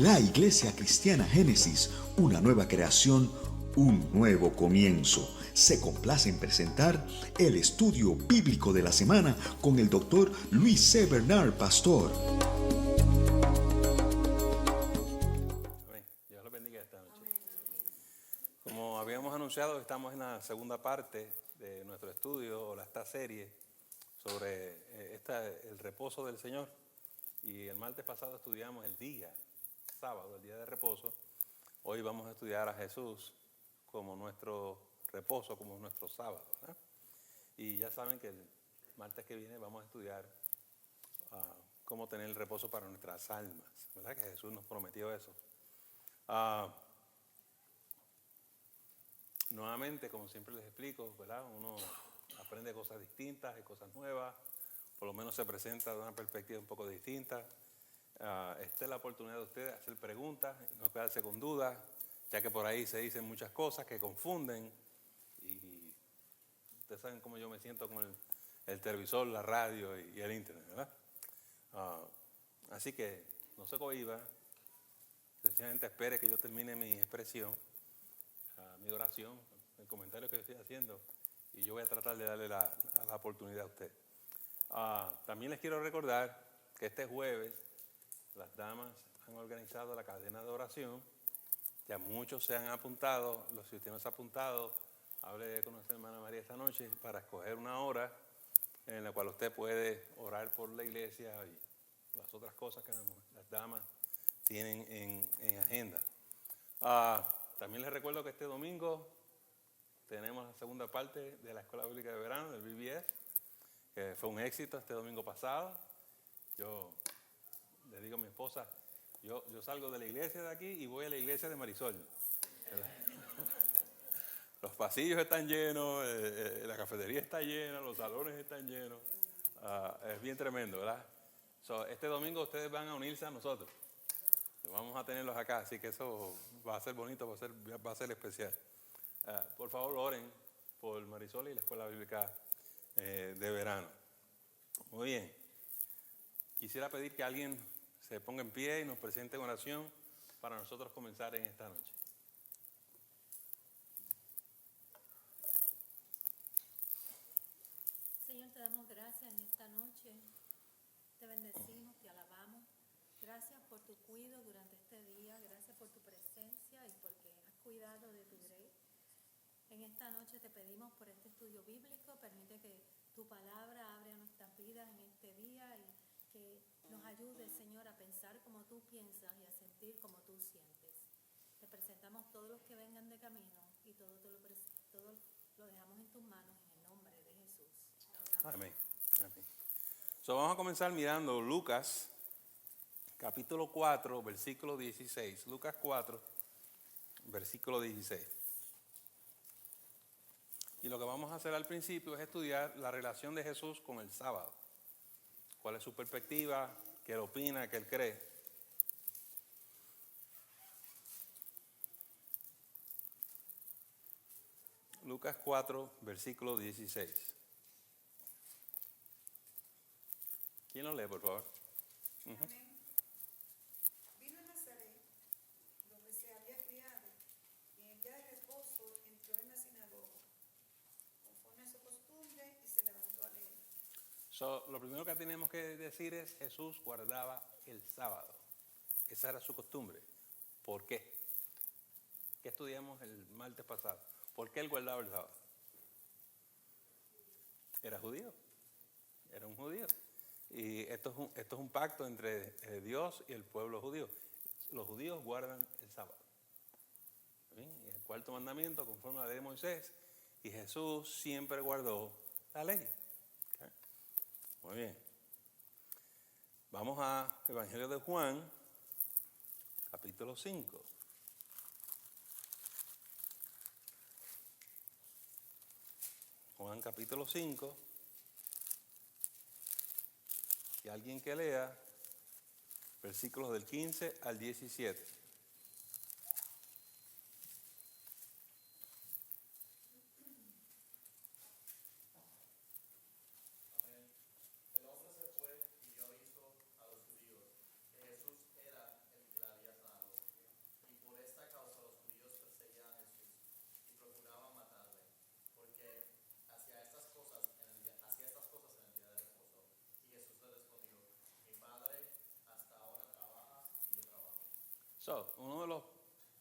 La Iglesia Cristiana Génesis, una nueva creación, un nuevo comienzo. Se complace en presentar el estudio bíblico de la semana con el doctor Luis C. Bernard, pastor. Amén. Dios los bendiga esta noche. Como habíamos anunciado, estamos en la segunda parte de nuestro estudio o esta serie sobre el reposo del Señor. Y el martes pasado estudiamos el día, sábado, el día de reposo. Hoy vamos a estudiar a Jesús como nuestro reposo, como nuestro sábado, ¿verdad? Y ya saben que el martes que viene vamos a estudiar cómo tener el reposo para nuestras almas, ¿verdad? Que Jesús nos prometió eso. Nuevamente, como siempre les explico, ¿verdad? Uno aprende cosas distintas y cosas nuevas, por lo menos se presenta de una perspectiva un poco distinta. Esta es la oportunidad de ustedes hacer preguntas, no quedarse con dudas, ya que por ahí se dicen muchas cosas que confunden y ustedes saben cómo yo me siento con el televisor, la radio y el internet, ¿verdad? Así que no se cohiba, sencillamente espere que yo termine mi expresión, mi oración, el comentario que yo estoy haciendo, y yo voy a tratar de darle la oportunidad a usted. También les quiero recordar que este jueves las damas han organizado la cadena de oración. Ya muchos se han apuntado. Si usted no se ha apuntado, hable con nuestra hermana María esta noche para escoger una hora en la cual usted puede orar por la iglesia y las otras cosas que las damas tienen en agenda. También les recuerdo que este domingo tenemos la segunda parte de la Escuela Bíblica de Verano, del BBS, que fue un éxito este domingo pasado. Yo le digo a mi esposa, yo salgo de la iglesia de aquí y voy a la iglesia de Marisol. Los pasillos están llenos, la cafetería está llena, los salones están llenos. Es bien tremendo, ¿verdad? Este domingo ustedes van a unirse a nosotros. Vamos a tenerlos acá, así que eso va a ser bonito, va a ser especial. Por favor, oren por Marisol y la Escuela Bíblica de Verano. Muy bien. Quisiera pedir que alguien se ponga en pie y nos presente en oración para nosotros comenzar en esta noche. Señor, te damos gracias en esta noche. Te bendecimos, te alabamos. Gracias por tu cuidado durante este día. Gracias por tu presencia y porque has cuidado de tu grey. En esta noche te pedimos por este estudio bíblico. Permite que tu palabra abra nuestras vidas en este día y que nos ayude, Señor, a pensar como tú piensas y a sentir como tú sientes. Te presentamos todos los que vengan de camino y todo lo dejamos en tus manos en el nombre de Jesús. Amén. Amén. Vamos a comenzar mirando Lucas, capítulo 4, versículo 16. Lucas 4, versículo 16. Y lo que vamos a hacer al principio es estudiar la relación de Jesús con el sábado. ¿Cuál es su perspectiva? ¿Qué él opina? ¿Qué él cree? Lucas 4, versículo 16. ¿Quién lo lee, por favor? Amén. Vino a Nazaret, donde se había criado, y en el día de reposo entró en la sinagoga, conforme a su costumbre, y se levantó a leer. Lo primero que tenemos que decir es Jesús guardaba el sábado. Esa era su costumbre. ¿Por qué? ¿Qué estudiamos el martes pasado? ¿Por qué él guardaba el sábado? Era judío. Era un judío. Y esto es un pacto entre Dios y el pueblo judío. Los judíos guardan el sábado. ¿Bien? El cuarto mandamiento conforme a la ley de Moisés. Y Jesús siempre guardó la ley. ¿Okay? Muy bien. Vamos a Evangelio de Juan, capítulo 5. Juan capítulo 5. Y alguien que lea versículos del 15 al 17. El hombre se fue y dio aviso a los judíos que Jesús era el que le había sanado.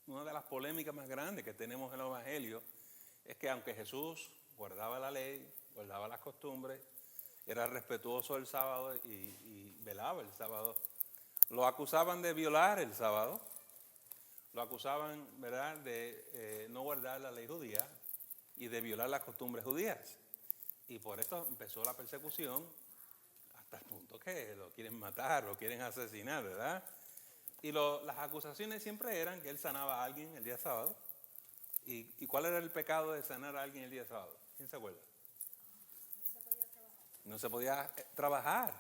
Una de las polémicas más grandes que tenemos en el Evangelio es que aunque Jesús guardaba la ley, guardaba las costumbres, era respetuoso del sábado y velaba el sábado, lo acusaban de violar el sábado, lo acusaban, ¿verdad?, de no guardar la ley judía y de violar las costumbres judías. Y por esto empezó la persecución hasta el punto que lo quieren matar, lo quieren asesinar, ¿verdad? Y las acusaciones siempre eran que él sanaba a alguien el día sábado. ¿Y cuál era el pecado de sanar a alguien el día sábado? ¿Quién se acuerda? No se podía trabajar.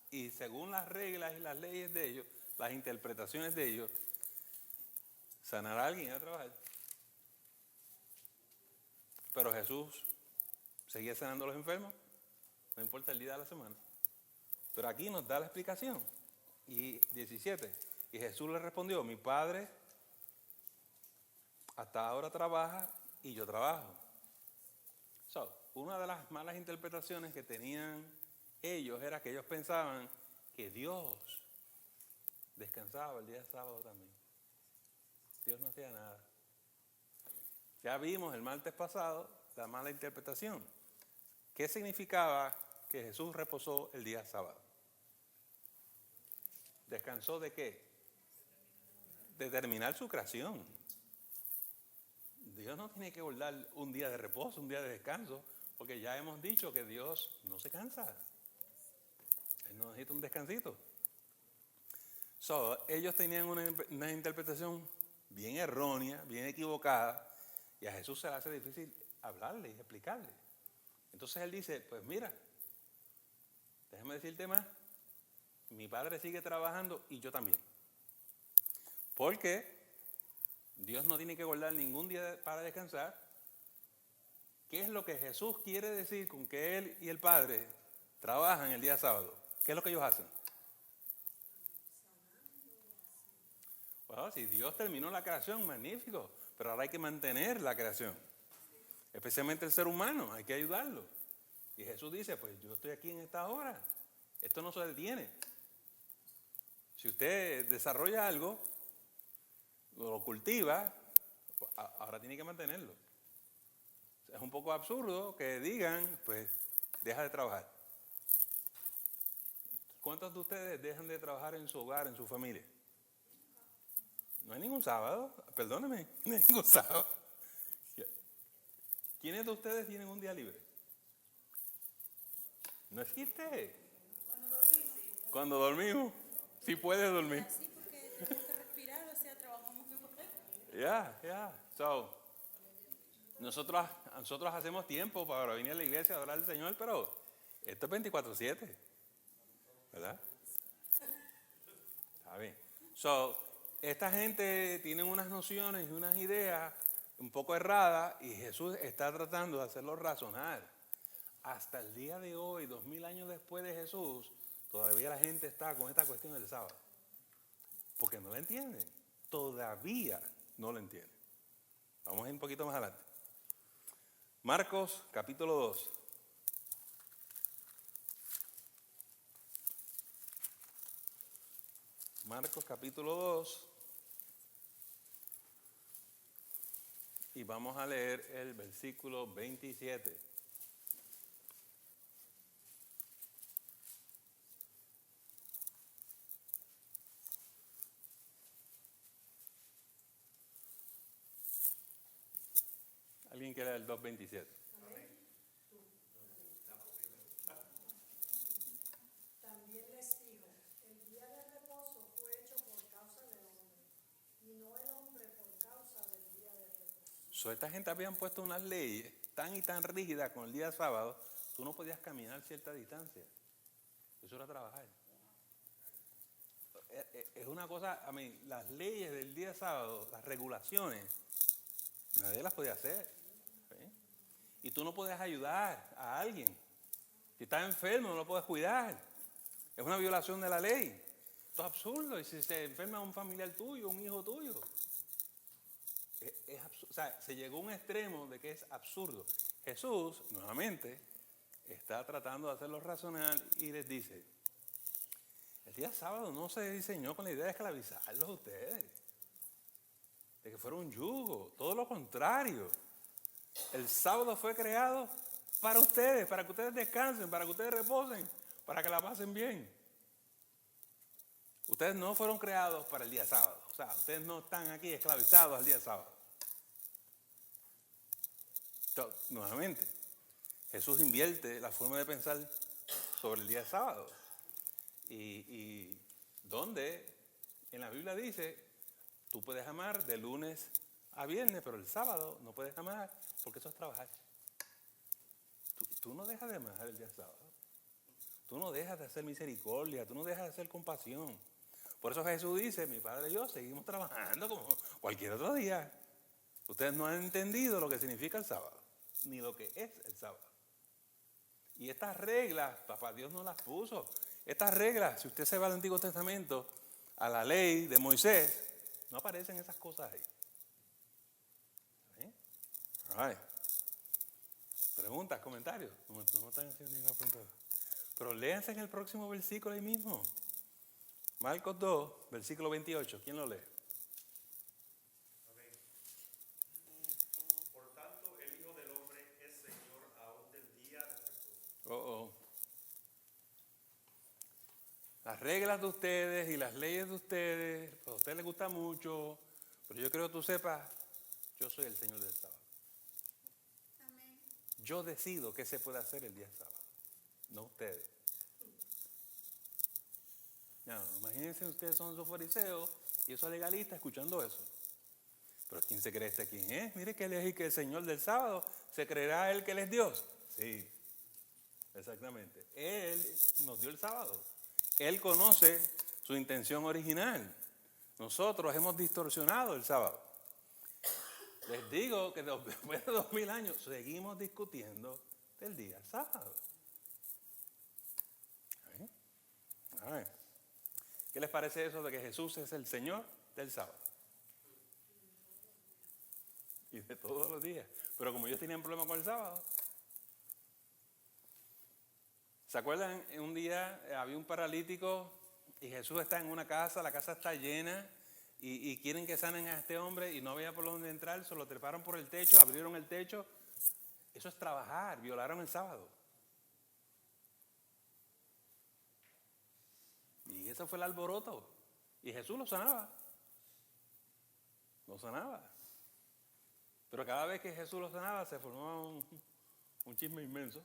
Y según las reglas y las leyes de ellos, las interpretaciones de ellos, sanar a alguien era trabajar. Pero Jesús seguía sanando a los enfermos, no importa el día de la semana. Pero aquí nos da la explicación. Y 17, y Jesús le respondió: mi Padre hasta ahora trabaja y yo trabajo. Una de las malas interpretaciones que tenían ellos era que ellos pensaban que Dios descansaba el día de sábado también. Dios no hacía nada. Ya vimos el martes pasado la mala interpretación. ¿Qué significaba que Jesús reposó el día sábado? ¿Descansó de qué? De terminar su creación. Dios no tiene que guardar un día de reposo, un día de descanso, porque ya hemos dicho que Dios no se cansa. Él no necesita un descansito. Ellos tenían una interpretación bien errónea, bien equivocada, y a Jesús se le hace difícil hablarle y explicarle. Entonces él dice: pues mira, déjame decirte más, mi Padre sigue trabajando y yo también. Porque Dios no tiene que guardar ningún día para descansar. ¿Qué es lo que Jesús quiere decir con que Él y el Padre trabajan el día sábado? ¿Qué es lo que ellos hacen? Bueno, si Dios terminó la creación, magnífico, pero ahora hay que mantener la creación. Especialmente el ser humano, hay que ayudarlo. Y Jesús dice: pues yo estoy aquí en esta hora, esto no se detiene. Si usted desarrolla algo, lo cultiva, ahora tiene que mantenerlo. Es un poco absurdo que digan: pues deja de trabajar. ¿Cuántos de ustedes dejan de trabajar en su hogar, en su familia? No hay ningún sábado, perdóneme, no hay ningún sábado. ¿Quiénes de ustedes tienen un día libre? No existe. Cuando dormimos, si puedes dormir. Así porque tenemos que respirar, o sea, trabajamos muy fuerte. Nosotros hacemos tiempo para venir a la iglesia a adorar al Señor, pero esto es 24/7, ¿verdad? Está bien. Esta gente tiene unas nociones y unas ideas un poco erradas y Jesús está tratando de hacerlos razonar. Hasta el día de hoy, 2000 años después de Jesús, todavía la gente está con esta cuestión del sábado. Porque no la entienden. Todavía no la entienden. Vamos a ir un poquito más adelante. Marcos capítulo 2. Marcos capítulo 2. Y vamos a leer el versículo 27. ¿Alguien quiere el 2:27? También les digo, el día de reposo fue hecho por causa del hombre, y no el hombre por causa del día de reposo. Esta gente habían puesto unas leyes tan y tan rígidas con el día de sábado, tú no podías caminar cierta distancia. Eso era trabajar. Es una cosa, las leyes del día de sábado, las regulaciones, nadie las podía hacer. ¿Sí? Y tú no puedes ayudar a alguien. Si estás enfermo, no lo puedes cuidar. Es una violación de la ley. Esto es absurdo. Y si se enferma un familiar tuyo, un hijo tuyo, es absurdo. O sea, se llegó a un extremo de que es absurdo. Jesús, nuevamente, está tratando de hacerlo razonar y les dice: el día sábado no se diseñó con la idea de esclavizarlos a ustedes. de que fuera un yugo. Todo lo contrario. El sábado fue creado para ustedes, para que ustedes descansen, para que ustedes reposen, para que la pasen bien. Ustedes no fueron creados para el día sábado. O sea, ustedes no están aquí esclavizados al día sábado. Entonces, nuevamente, Jesús invierte la forma de pensar sobre el día sábado. Y donde en la Biblia dice, tú puedes amar de lunes a viernes, pero el sábado no puedes amar porque eso es trabajar. Tú no dejas de amar el día sábado. Tú no dejas de hacer misericordia, tú no dejas de hacer compasión. Por eso Jesús dice, mi Padre y yo seguimos trabajando como cualquier otro día. Ustedes no han entendido lo que significa el sábado, ni lo que es el sábado. Y estas reglas, papá Dios no las puso. Estas reglas, si usted se va al Antiguo Testamento, a la ley de Moisés, no aparecen esas cosas ahí. ¿Sí? Right. Preguntas, comentarios. No están haciendo ninguna pregunta. Pero léanse en el próximo versículo ahí mismo. Marcos 2, versículo 28. ¿Quién lo lee? Amén. Por tanto, el Hijo del Hombre es Señor aún del día de reposo. Las reglas de ustedes y las leyes de ustedes, pues a ustedes les gusta mucho, pero yo creo que tú sepas, yo soy el Señor del sábado. Amén. Yo decido qué se puede hacer el día sábado, no ustedes. No, imagínense ustedes son esos fariseos y esos legalistas escuchando eso. Pero ¿quién se cree quién es? Mire que él es el Señor del sábado. ¿Se creerá él que él es Dios? Sí, exactamente. Él nos dio el sábado. Él conoce su intención original. Nosotros hemos distorsionado el sábado. Les digo que después de 2000 años seguimos discutiendo del día sábado. ¿Eh? ¿Qué les parece eso de que Jesús es el Señor del sábado? Y de todos los días. Pero como ellos tenían problemas con el sábado. ¿Se acuerdan? Un día había un paralítico y Jesús está en una casa, la casa está llena y quieren que sanen a este hombre y no había por dónde entrar, se lo treparon por el techo, abrieron el techo. Eso es trabajar, violaron el sábado. Y ese fue el alboroto. Y Jesús lo sanaba. Lo sanaba. Pero cada vez que Jesús lo sanaba se formaba un chisme inmenso.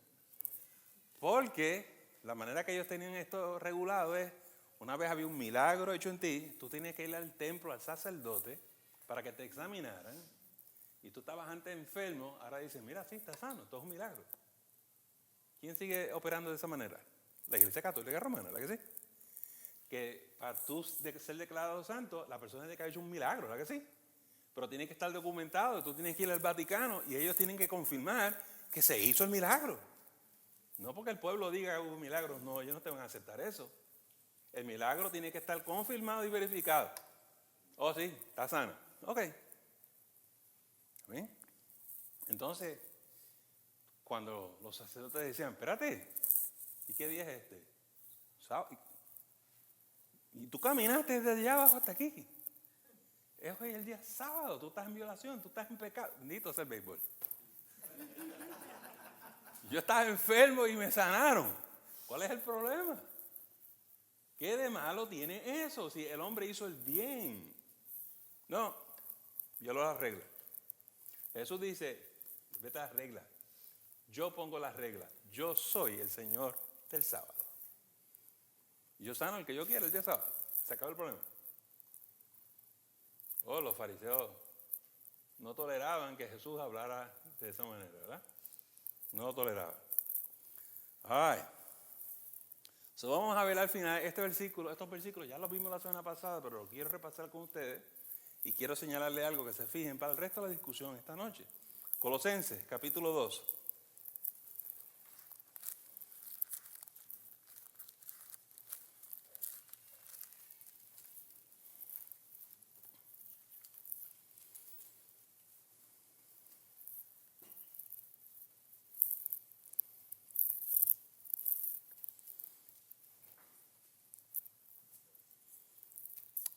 Porque la manera que ellos tenían esto regulado es, una vez había un milagro hecho en ti, tú tenías que ir al templo, al sacerdote, para que te examinaran. Y tú estabas antes enfermo, ahora dices, mira, sí, estás sano, todo es un milagro. ¿Quién sigue operando de esa manera? La Iglesia Católica Romana, ¿la que sí? Que para tú ser declarado santo, la persona tiene que haber hecho un milagro, ¿verdad que sí? Pero tiene que estar documentado, tú tienes que ir al Vaticano y ellos tienen que confirmar que se hizo el milagro. No porque el pueblo diga que hubo milagros, no, ellos no te van a aceptar eso. El milagro tiene que estar confirmado y verificado. Oh, sí, está sana. Ok. ¿Bien? Entonces, cuando los sacerdotes decían, espérate, ¿y qué día es este? ¿Sábado? Y tú caminaste desde allá abajo hasta aquí. Es hoy el día sábado, tú estás en violación, tú estás en pecado. Bendito sea el béisbol. Yo estaba enfermo y me sanaron. ¿Cuál es el problema? ¿Qué de malo tiene eso? Si el hombre hizo el bien. No, yo lo arreglo. Jesús dice, vete a las reglas. Yo pongo las reglas. Yo soy el Señor del sábado. Yo sano el que yo quiera el día sábado. Se acabó el problema. Oh, los fariseos no toleraban que Jesús hablara de esa manera, ¿verdad? No lo toleraban. Ay. So, vamos a ver al final estos versículos ya los vimos la semana pasada, pero lo quiero repasar con ustedes y quiero señalarle algo que se fijen para el resto de la discusión esta noche. Colosenses, capítulo 2.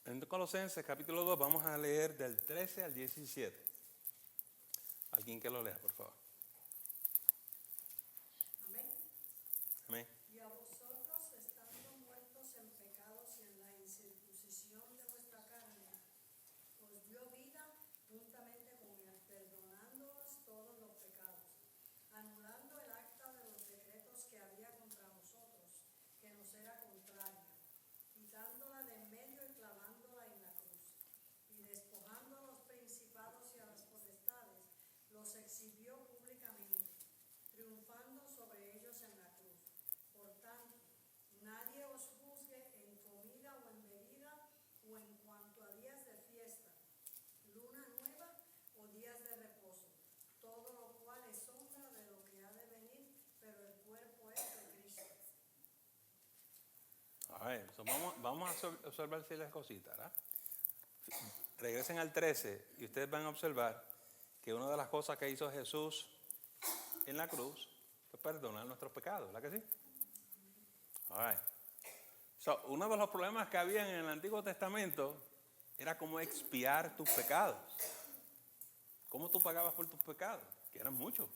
En Colosenses capítulo 2 vamos a leer del 13 al 17. Alguien que lo lea, por favor. Amén. Amén. Y a vosotros, estando muertos en pecados y en la incircuncisión de vuestra carne, os dio vida juntamente con él, perdonándoos todos los pecados, anulando el acta de los decretos que había contra nosotros, que nos era contraria, quitándola de en medio y clavándola en la cruz, y despojando a los principados y a las potestades, los exhibió públicamente, triunfando sobre ellos en la cruz. Por tanto, nadie os juzgue en comida o en bebida, o en cuanto a días de fiesta, luna nueva o días de reposo, todo lo cual es sombra de lo que ha de venir, pero el cuerpo es de Cristo. A ver, vamos a observar ciertas cositas, ¿verdad? Regresen al 13 y ustedes van a observar que una de las cosas que hizo Jesús en la cruz fue perdonar nuestros pecados, ¿verdad que sí? All right. So, uno de los problemas que había en el Antiguo Testamento era cómo expiar tus pecados. ¿Cómo tú pagabas por tus pecados? Que eran muchos.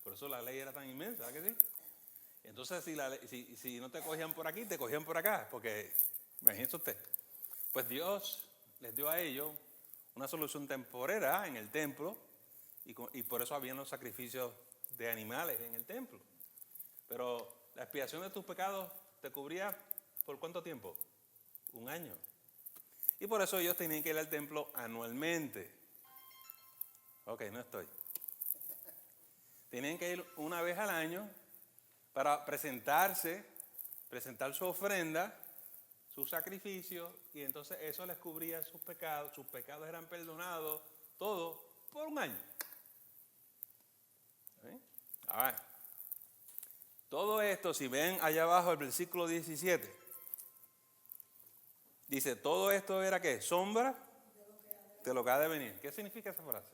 Por eso la ley era tan inmensa, ¿verdad que sí? Entonces, si no te cogían por aquí, te cogían por acá. Porque, imagínese usted, pues Dios les dio a ellos una solución temporera en el templo y por eso habían los sacrificios de animales en el templo. Pero la expiación de tus pecados te cubría ¿por cuánto tiempo? 1 año. Y por eso ellos tenían que ir al templo anualmente. Ok, no estoy. Tenían que ir una vez al año para presentar su ofrenda, su sacrificio, y entonces eso les cubría sus pecados eran perdonados, todo por 1 año. ¿Sí? Ahora, todo esto, si ven allá abajo el versículo 17, dice, todo esto era ¿qué? Sombra de lo que ha de venir. ¿Qué significa esa frase?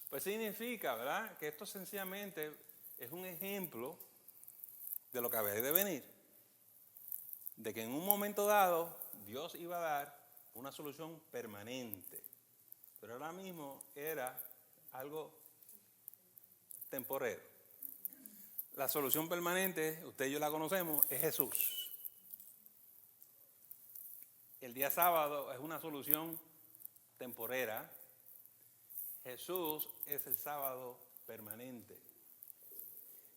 Pues significa, ¿verdad?, que esto sencillamente es un ejemplo de lo que había de venir. De que en un momento dado Dios iba a dar una solución permanente. Pero ahora mismo era algo temporero. La solución permanente, usted y yo la conocemos, es Jesús. El día sábado es una solución temporera. Jesús es el sábado permanente.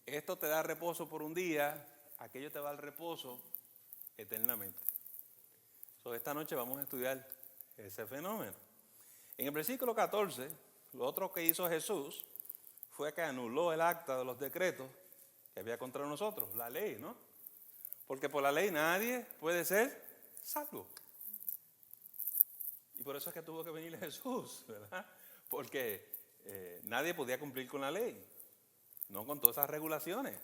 Esto te da reposo por un día, aquello te da el reposo eternamente. Esta noche vamos a estudiar ese fenómeno. En el versículo 14, lo otro que hizo Jesús fue que anuló el acta de los decretos que había contra nosotros, la ley, ¿no? Porque por la ley nadie puede ser salvo. Y por eso es que tuvo que venir Jesús, ¿verdad? Porque nadie podía cumplir con la ley, no con todas esas regulaciones.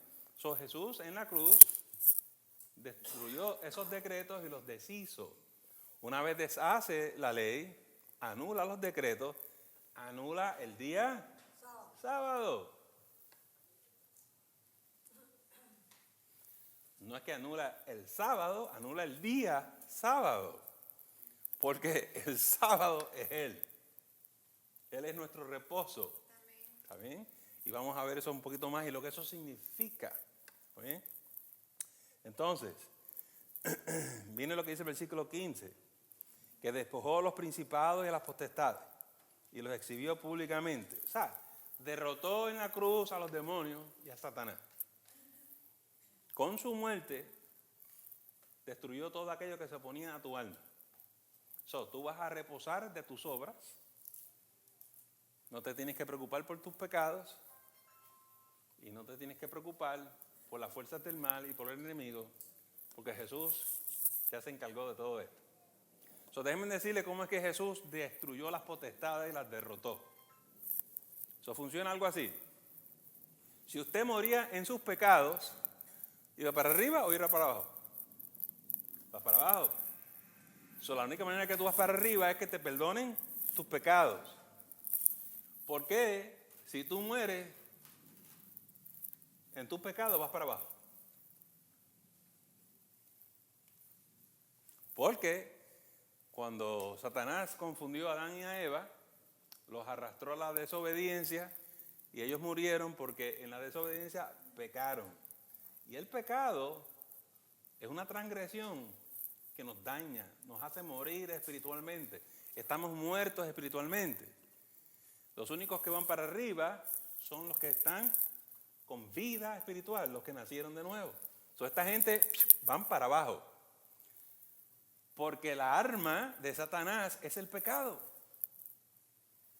Jesús en la cruz destruyó esos decretos y los deshizo. Una vez deshace la ley, anula los decretos, anula el día sábado. No es que anula el sábado, anula el día sábado. Porque el sábado es Él. Él es nuestro reposo. ¿Está bien? Y vamos a ver eso un poquito más y lo que eso significa. ¿Está bien? Entonces, viene lo que dice el versículo 15. Que despojó a los principados y a las potestades y los exhibió públicamente. O sea, derrotó en la cruz a los demonios y a Satanás. Con su muerte, destruyó todo aquello que se oponía a tu alma. Tú vas a reposar de tus obras. No te tienes que preocupar por tus pecados. Y no te tienes que preocupar por las fuerzas del mal y por el enemigo. Porque Jesús ya se encargó de todo esto. Déjenme decirle cómo es que Jesús destruyó las potestades y las derrotó. Funciona algo así. Si usted moría en sus pecados, ¿iba para arriba o iba para abajo? Va para abajo. La única manera que tú vas para arriba es que te perdonen tus pecados. ¿Por qué? Si tú mueres en tu pecado vas para abajo. Porque cuando Satanás confundió a Adán y a Eva, los arrastró a la desobediencia y ellos murieron porque en la desobediencia pecaron. Y el pecado es una transgresión que nos daña, nos hace morir espiritualmente. Estamos muertos espiritualmente. Los únicos que van para arriba son los que están con vida espiritual, los que nacieron de nuevo. So, esta gente van para abajo. Porque la arma de Satanás es el pecado.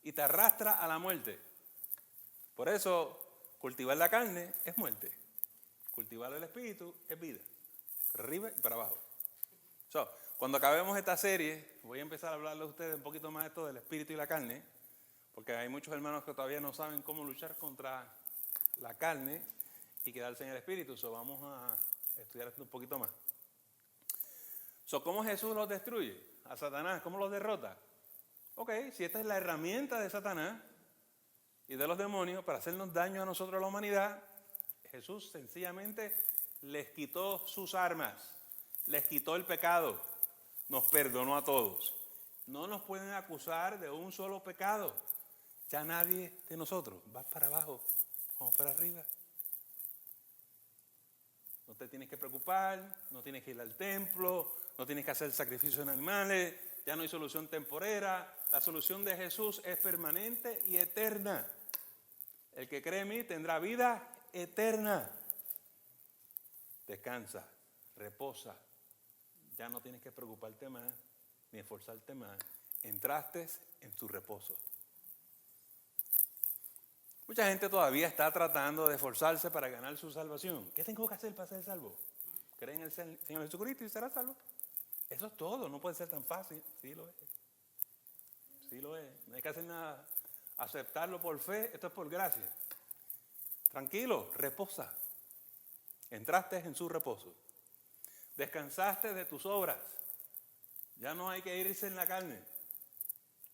Y te arrastra a la muerte. Por eso, cultivar la carne es muerte. Cultivar el espíritu es vida. Para arriba y para abajo. So, cuando acabemos esta serie, voy a empezar a hablarles a ustedes un poquito más de esto del espíritu y la carne. Porque hay muchos hermanos que todavía no saben cómo luchar contra la carne y quedarse en el espíritu. So, vamos a estudiar esto un poquito más. So, ¿cómo Jesús los destruye? A Satanás, ¿cómo los derrota? Ok, si esta es la herramienta de Satanás y de los demonios para hacernos daño a nosotros, a la humanidad, Jesús sencillamente les quitó sus armas, les quitó el pecado, nos perdonó a todos. No nos pueden acusar de un solo pecado. Ya nadie de nosotros va para abajo, vamos para arriba. No te tienes que preocupar, no tienes que ir al templo, no tienes que hacer sacrificios en animales, ya no hay solución temporera. La solución de Jesús es permanente y eterna. El que cree en mí tendrá vida eterna. Descansa, reposa. Ya no tienes que preocuparte más, ni esforzarte más. Entraste en tu reposo. Mucha gente todavía está tratando de esforzarse para ganar su salvación. ¿Qué tengo que hacer para ser salvo? ¿Creen en el Señor Jesucristo y será salvo? Eso es todo, no puede ser tan fácil. Sí lo es. Sí lo es. No hay que hacer nada. Aceptarlo por fe, esto es por gracia. Tranquilo, reposa. Entraste en su reposo. Descansaste de tus obras. Ya no hay que irse en la carne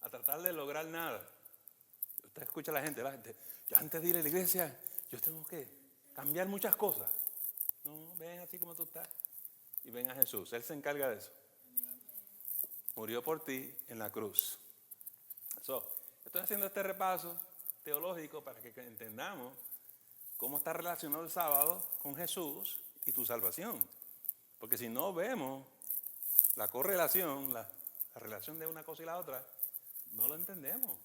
a tratar de lograr nada. Usted escucha a la gente, yo antes de ir a la iglesia, yo tengo que cambiar muchas cosas. No, ven así como tú estás y ven a Jesús. Él se encarga de eso. Murió por ti en la cruz. Estoy haciendo este repaso teológico para que entendamos cómo está relacionado el sábado con Jesús y tu salvación. Porque si no vemos la correlación, la relación de una cosa y la otra, no lo entendemos.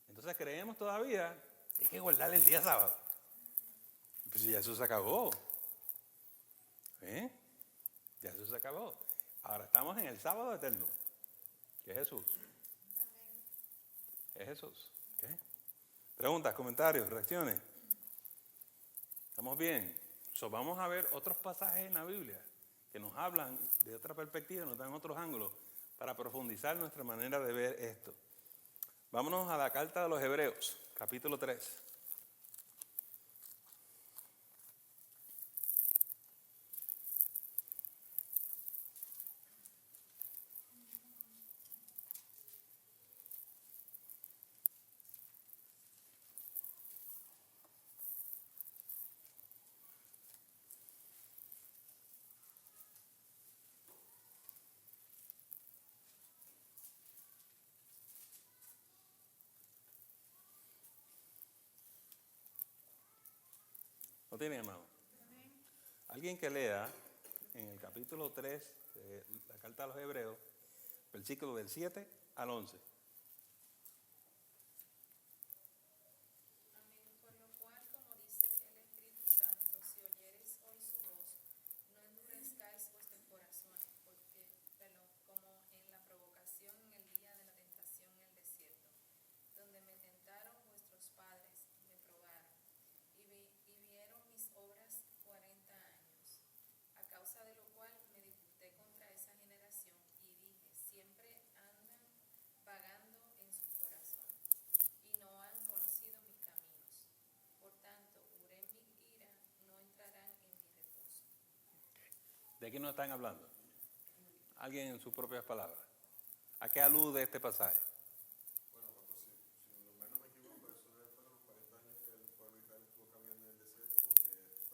Entonces creemos todavía que hay que guardar el día sábado. Pues ya eso se acabó. Ya eso se acabó. Ahora estamos en el sábado eterno, que es Jesús. Es Jesús. ¿Okay? Preguntas, comentarios, reacciones. ¿Estamos bien? Vamos a ver otros pasajes en la Biblia que nos hablan de otra perspectiva, nos dan otros ángulos para profundizar nuestra manera de ver esto. Vámonos a la carta de los Hebreos, capítulo 3. ¿No tienen, hermano? Alguien que lea en el capítulo 3 de la carta a los Hebreos, versículo del 7 al 11. Amén. Por lo cual, como dice el Espíritu Santo, si oyereis hoy su voz, no endurezcáis vuestros corazones, como en la provocación en el día de la tentación en el desierto, donde me tentaron vuestros padres, me probaron, y vieron mis obras 40 años, a causa de lo cual me disputé contra esa generación, y dije, siempre andan vagando en su corazón, y no han conocido mis caminos. Por tanto, juré en mi ira, no entrarán en mi reposo. ¿De qué nos están hablando? Alguien en sus propias palabras. ¿A qué alude este pasaje? Bueno, si no me equivoco, eso fueron los 40 años que el pueblo de Israel estuvo caminando en el desierto porque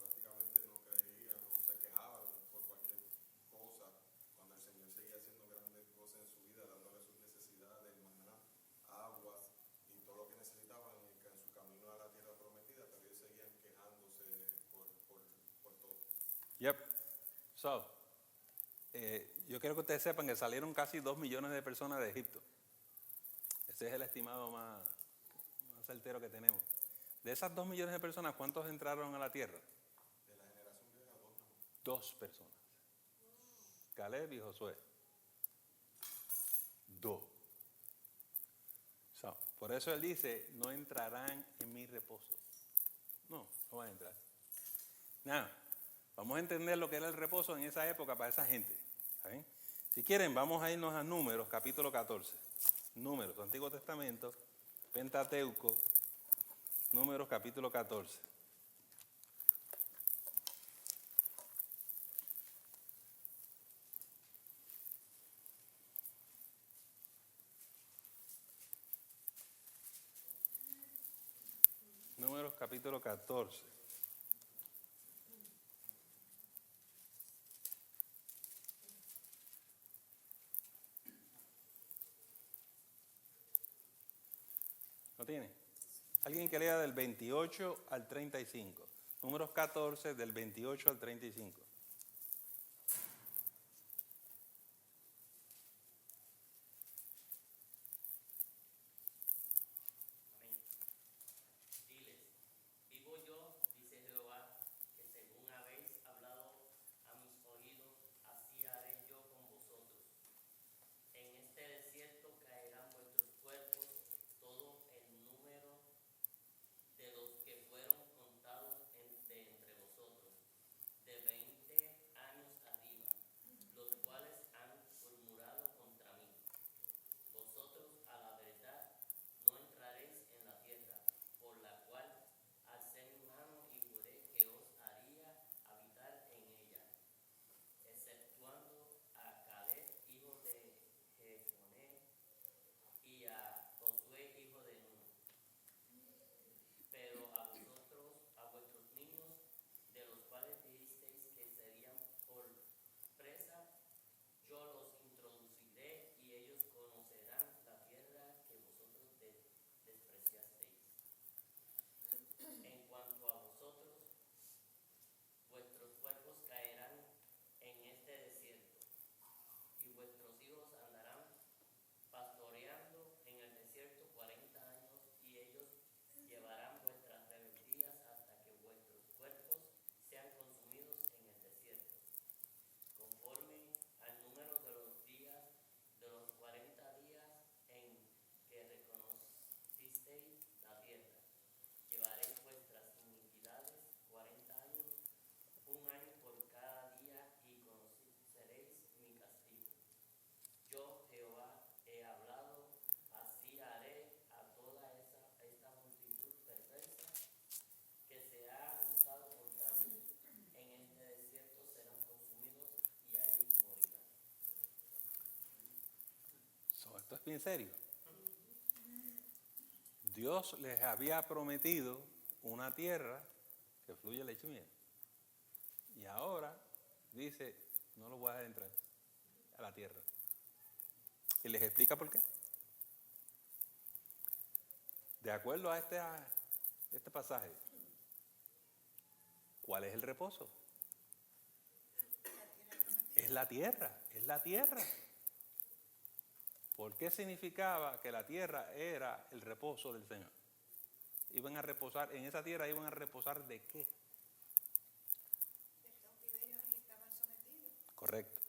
Yep. So, yo quiero que ustedes sepan que salieron casi 2 millones de personas de Egipto. Ese es el estimado más certero que tenemos. De esas 2 millones de personas, ¿cuántos entraron a la tierra? De la generación vieja, 2 personas. Caleb y Josué. 2. So, por eso él dice, no entrarán en mi reposo. No van a entrar. Nada, vamos a entender lo que era el reposo en esa época para esa gente. ¿Está bien? Si quieren, vamos a irnos a Números, capítulo 14. Números, Antiguo Testamento, Pentateuco, Números, capítulo 14. Números, capítulo 14. ¿Lo tiene? Alguien que lea del 28 al 35. Números 14, del 28 al 35. Amén. Diles, vivo yo, dice Jehová, que según habéis hablado a mis oídos, así haré yo con vosotros. En este desierto caerán vuestros cuerpos, todo el número de los que fueron contados de entre vosotros, de 20 años arriba, los cuales han murmurado contra mí. Vosotros a la verdad no entraréis en la tierra, por la cual alcé mi mano y juré que os haría habitar en ella, exceptuando a Caleb, hijo de Jefone, y a Josué, hijo de Nun. Pero a vosotros, a vuestros niños, de los cuales dijisteis que serían por presa, yo los introduciré y ellos conocerán la tierra que vosotros despreciasteis. En cuanto a vosotros, vuestros cuerpos caerán en este desierto, y vuestros hijos andarán pastoreando en el desierto 40 años, y ellos llevarán vuestras rebeldías hasta que vuestros cuerpos sean consumidos en el desierto, conforme al número de los días, de los 40 días en que reconocisteis la tierra. Llevaréis vuestras iniquidades 40 años, un año por cada día, y conoceréis mi castigo. Yo, Jehová, he hablado, así haré a toda esta multitud perversa que se ha juntado contra mí en este desierto, serán consumidos y ahí morirán. So, esto es bien serio. Dios les había prometido una tierra que fluye leche y miel. Y ahora dice, no lo voy a dejar entrar a la tierra. Y les explica por qué. De acuerdo a este pasaje, ¿cuál es el reposo? Es la tierra, es la tierra. ¿Por qué significaba que la tierra era el reposo del Señor? Iban a reposar, en esa tierra iban a reposar ¿de qué? El cautiverio en que estaban sometidos. Correcto.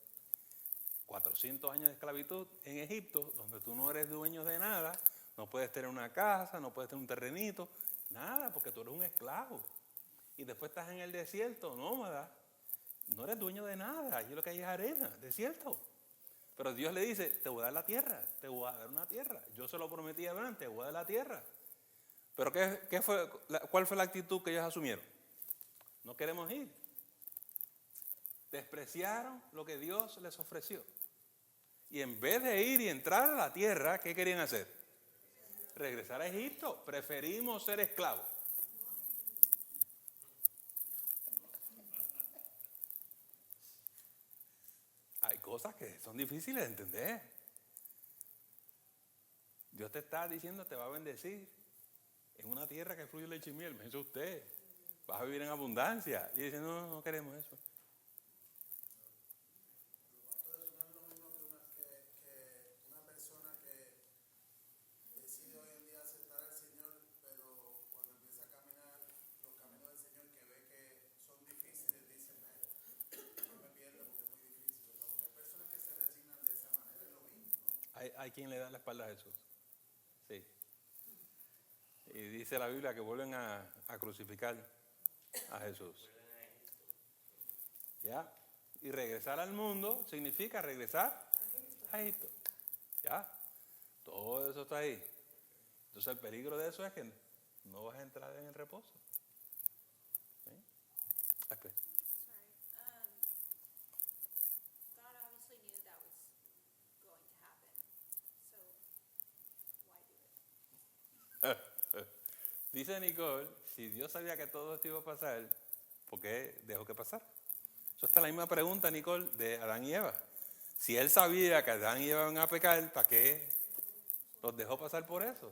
400 años de esclavitud en Egipto, donde tú no eres dueño de nada, no puedes tener una casa, no puedes tener un terrenito, nada, porque tú eres un esclavo. Y después estás en el desierto, nómada, no eres dueño de nada, allí lo que hay es arena, desierto. Pero Dios le dice, te voy a dar la tierra, te voy a dar una tierra. Yo se lo prometí a Abraham, te voy a dar la tierra. Pero ¿cuál fue la actitud que ellos asumieron? No queremos ir. Despreciaron lo que Dios les ofreció. Y en vez de ir y entrar a la tierra, ¿qué querían hacer? Regresar a Egipto. Preferimos ser esclavos. Hay cosas que son difíciles de entender. Dios te está diciendo, te va a bendecir en una tierra que fluye leche y miel. Me dice usted, vas a vivir en abundancia. Y dice, no queremos eso. hay quien le da la espalda a Jesús. Sí. Y dice la Biblia que vuelven a crucificar a Jesús. ¿Ya? Y regresar al mundo significa regresar a Egipto. ¿Ya? Todo eso está ahí. Entonces el peligro de eso es que no vas a entrar en el reposo. ¿Sí? Okay. Sorry. God obviously knew that was going to happen. So why do it? Dice Nicole, si Dios sabía que todo esto iba a pasar, ¿por qué dejó que pasara? Eso está la misma pregunta, Nicole, de Adán y Eva. Si él sabía que Adán y Eva iban a pecar, ¿para qué los dejó pasar por eso?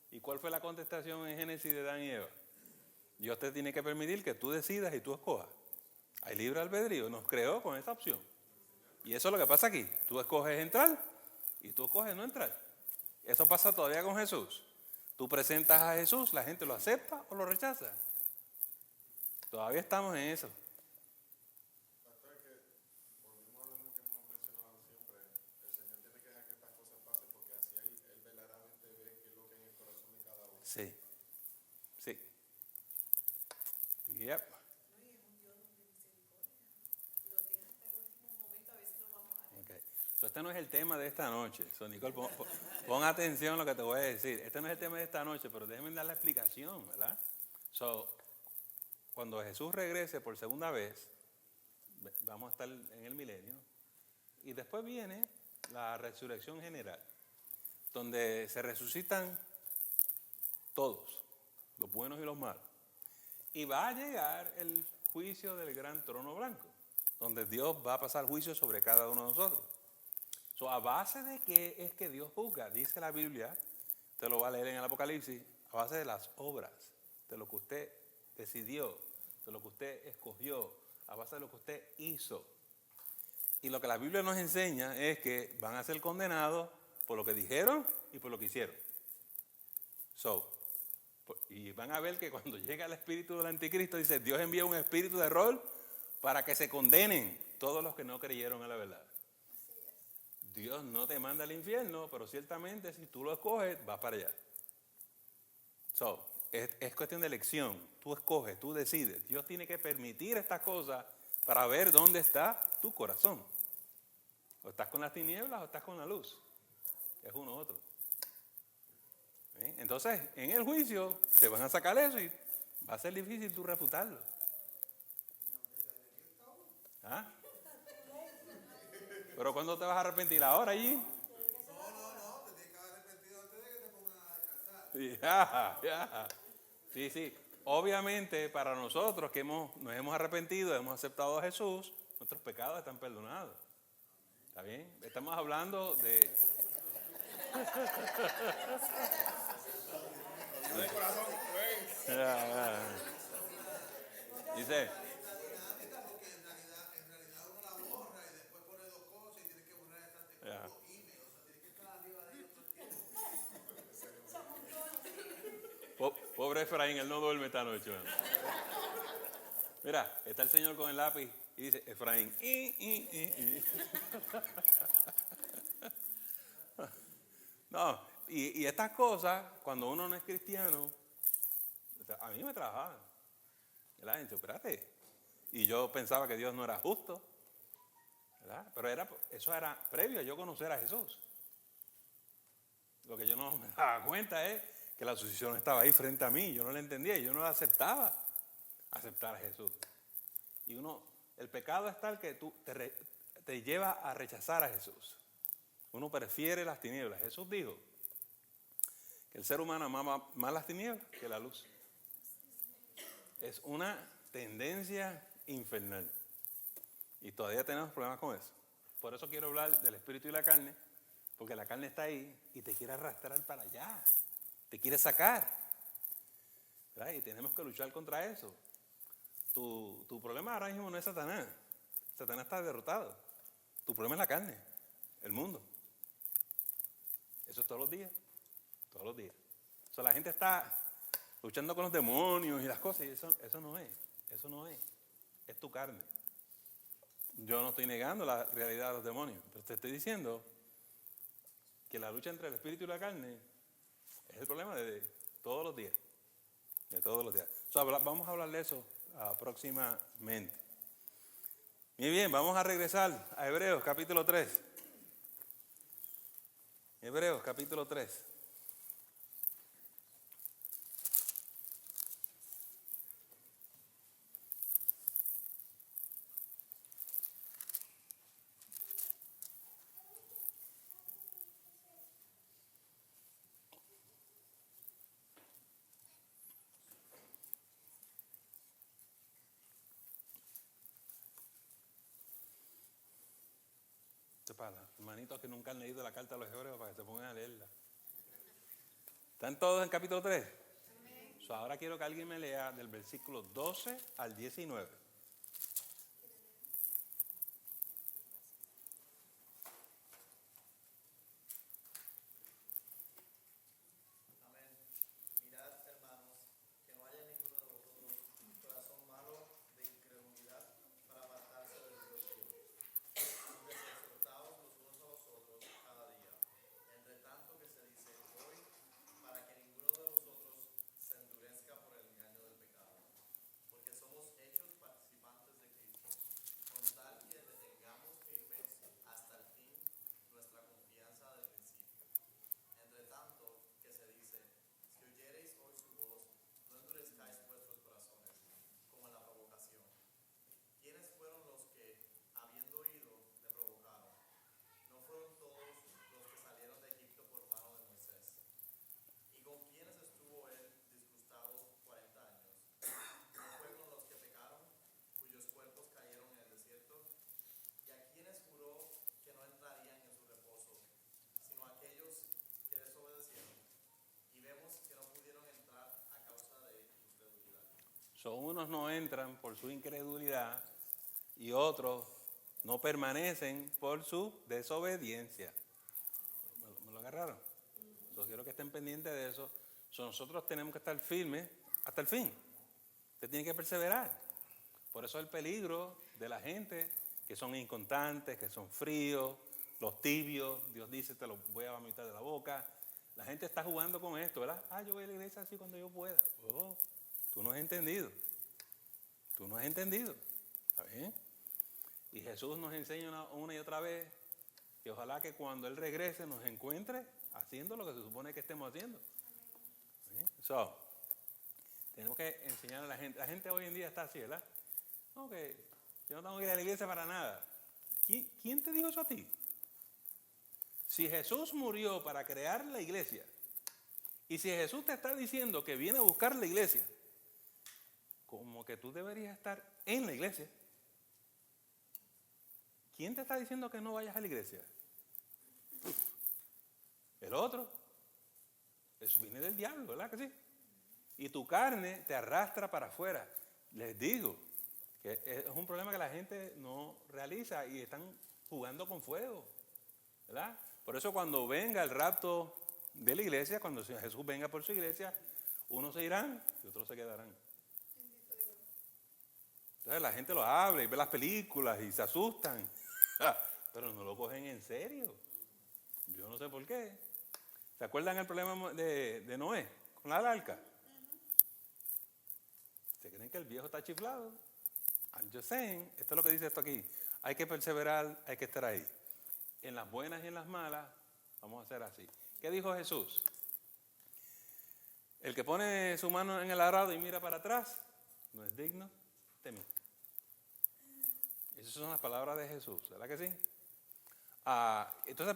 ¿Y cuál fue la contestación en Génesis de Adán y Eva? Dios te tiene que permitir que tú decidas y tú escojas. Hay libre albedrío, nos creó con esa opción. Y eso es lo que pasa aquí. Tú escoges entrar y tú escoges no entrar. Eso pasa todavía con Jesús. Tú presentas a Jesús, la gente lo acepta o lo rechaza. Todavía estamos en eso. Pastor, es que volvemos a lo mismo que hemos mencionado siempre. El Señor tiene que dejar que estas cosas pasen porque así Él verdaderamente ve qué es lo que hay en el corazón de cada uno. Sí. Sí. Yep. No, y es un Dios de misericordia. Y nos deja hasta el último momento, a ver si nos vamos a ver. Okay. So, este no es el tema de esta noche. So, Nicole, pon atención a lo que te voy a decir. Este no es el tema de esta noche, pero déjenme dar la explicación, ¿verdad? So, cuando Jesús regrese por segunda vez, vamos a estar en el milenio, y después viene la resurrección general, donde se resucitan todos, los buenos y los malos. Y va a llegar el juicio del gran trono blanco, donde Dios va a pasar juicio sobre cada uno de nosotros. So, ¿a base de qué es que Dios juzga? Dice la Biblia, te lo va a leer en el Apocalipsis, a base de las obras, de lo que usted decidió, de lo que usted escogió, a base de lo que usted hizo. Y lo que la Biblia nos enseña es que van a ser condenados por lo que dijeron y por lo que hicieron. Y van a ver que cuando llega el espíritu del anticristo, dice, Dios envía un espíritu de error para que se condenen todos los que no creyeron en la verdad. Dios no te manda al infierno, pero ciertamente si tú lo escoges, vas para allá. Es cuestión de elección. Tú escoges, tú decides. Dios tiene que permitir estas cosas para ver dónde está tu corazón. O estás con las tinieblas o estás con la luz. Es uno u otro. ¿Sí? Entonces, en el juicio te van a sacar eso y va a ser difícil tú refutarlo. ¿Ah? ¿Pero cuándo te vas a arrepentir? ¿Ahora allí? No, te tienes que haber arrepentido antes de que te pongan a descansar. Ya. Sí. Obviamente, para nosotros que nos hemos arrepentido, hemos aceptado a Jesús, nuestros pecados están perdonados. ¿Está bien? Estamos hablando de... No de corazón, pues. Ya. Dice... Ya. Pobre Efraín, él no duerme esta noche. Man. Mira, está el Señor con el lápiz y dice, Efraín. No, y estas cosas, cuando uno no es cristiano, a mí me trabajaban. La gente, espérate. Y yo pensaba que Dios no era justo. ¿Verdad? Pero eso era previo a yo conocer a Jesús. Lo que yo no me daba cuenta es que la sucesión estaba ahí frente a mí. Yo no la entendía y yo no la aceptaba. Aceptar a Jesús. Y el pecado es tal que tú te lleva a rechazar a Jesús. Uno prefiere las tinieblas. Jesús dijo que el ser humano ama más las tinieblas que la luz. Es una tendencia infernal. Y todavía tenemos problemas con eso. Por eso quiero hablar del espíritu y la carne, porque la carne está ahí y te quiere arrastrar para allá. Te quiere sacar. ¿Verdad? Y tenemos que luchar contra eso. Tu problema ahora mismo no es Satanás. Satanás está derrotado. Tu problema es la carne, el mundo. Eso es todos los días. Todos los días. O sea, la gente está luchando con los demonios y las cosas, y eso no es. Eso no es. Es tu carne. Yo no estoy negando la realidad de los demonios, pero te estoy diciendo que la lucha entre el espíritu y la carne es el problema de todos los días. De todos los días. Vamos a hablar de eso próximamente. Muy bien, vamos a regresar a Hebreos capítulo 3. Hebreos capítulo 3. Para los hermanitos que nunca han leído la carta a los hebreos, para que se pongan a leerla. ¿Están todos en capítulo 3? So, ahora quiero que alguien me lea del versículo 12 al 19. Amén. Mirad, hermanos, que no haya ninguno de vosotros un corazón malo de incredulidad para apartarse del Dios vivo. Antes exhortaos los unos a los otros cada día, entre tanto que se dice hoy, para que ninguno de vosotros se endurezca por el engaño del pecado. Porque somos hechos participantes de Cristo, con tal que retengamos firme hasta el fin nuestra confianza del principio. Entre tanto que se dice, si oyereis hoy su voz, no endurezcáis vuestros corazones, como en la provocación. ¿Quiénes fueron los que, habiendo oído, le provocaron? ¿No fueron todos los que salieron de Egipto por mano de Moisés? ¿Y con quiénes estuvo él disgustado 40 años? ¿No fue con los que pecaron, cuyos cuerpos cayeron en el desierto? ¿Y a quiénes juró que no entrarían en su reposo, sino a aquellos que desobedecieron? Y vemos que no pudieron entrar a causa de incredulidad. Unos no entran por su incredulidad y otros no permanecen por su desobediencia. ¿Me lo agarraron? Quiero que estén pendientes de eso. Nosotros tenemos que estar firmes hasta el fin. Usted tiene que perseverar. Por eso el peligro de la gente que son inconstantes, que son fríos, los tibios. Dios dice, te los voy a vomitar de la boca. La gente está jugando con esto, ¿verdad? Yo voy a la iglesia así cuando yo pueda. Oh, tú no has entendido. Tú no has entendido. ¿Está bien? Y Jesús nos enseña una y otra vez que ojalá que cuando Él regrese nos encuentre haciendo lo que se supone que estemos haciendo. Tenemos que enseñar a la gente. La gente hoy en día está así, ¿verdad? No, que yo no tengo que ir a la iglesia para nada. ¿Quién te dijo eso a ti? Si Jesús murió para crear la iglesia, y si Jesús te está diciendo que viene a buscar la iglesia, como que tú deberías estar en la iglesia. ¿Quién te está diciendo que no vayas a la iglesia? El otro. Eso viene del diablo, ¿verdad que sí? Y tu carne te arrastra para afuera. Les digo que es un problema que la gente no realiza y están jugando con fuego, ¿verdad? Por eso cuando venga el rapto de la iglesia, cuando Jesús venga por su iglesia, unos se irán y otros se quedarán. Entonces la gente lo habla y ve las películas y se asustan, pero no lo cogen en serio. Yo no sé por qué. ¿Se acuerdan el problema de Noé con la arca? ¿Se creen que el viejo está chiflado? I'm just saying, esto es lo que dice esto aquí. Hay que perseverar, hay que estar ahí. En las buenas y en las malas, vamos a hacer así. ¿Qué dijo Jesús? El que pone su mano en el arado y mira para atrás, no es digno de mí. Esas son las palabras de Jesús, ¿verdad que sí? Entonces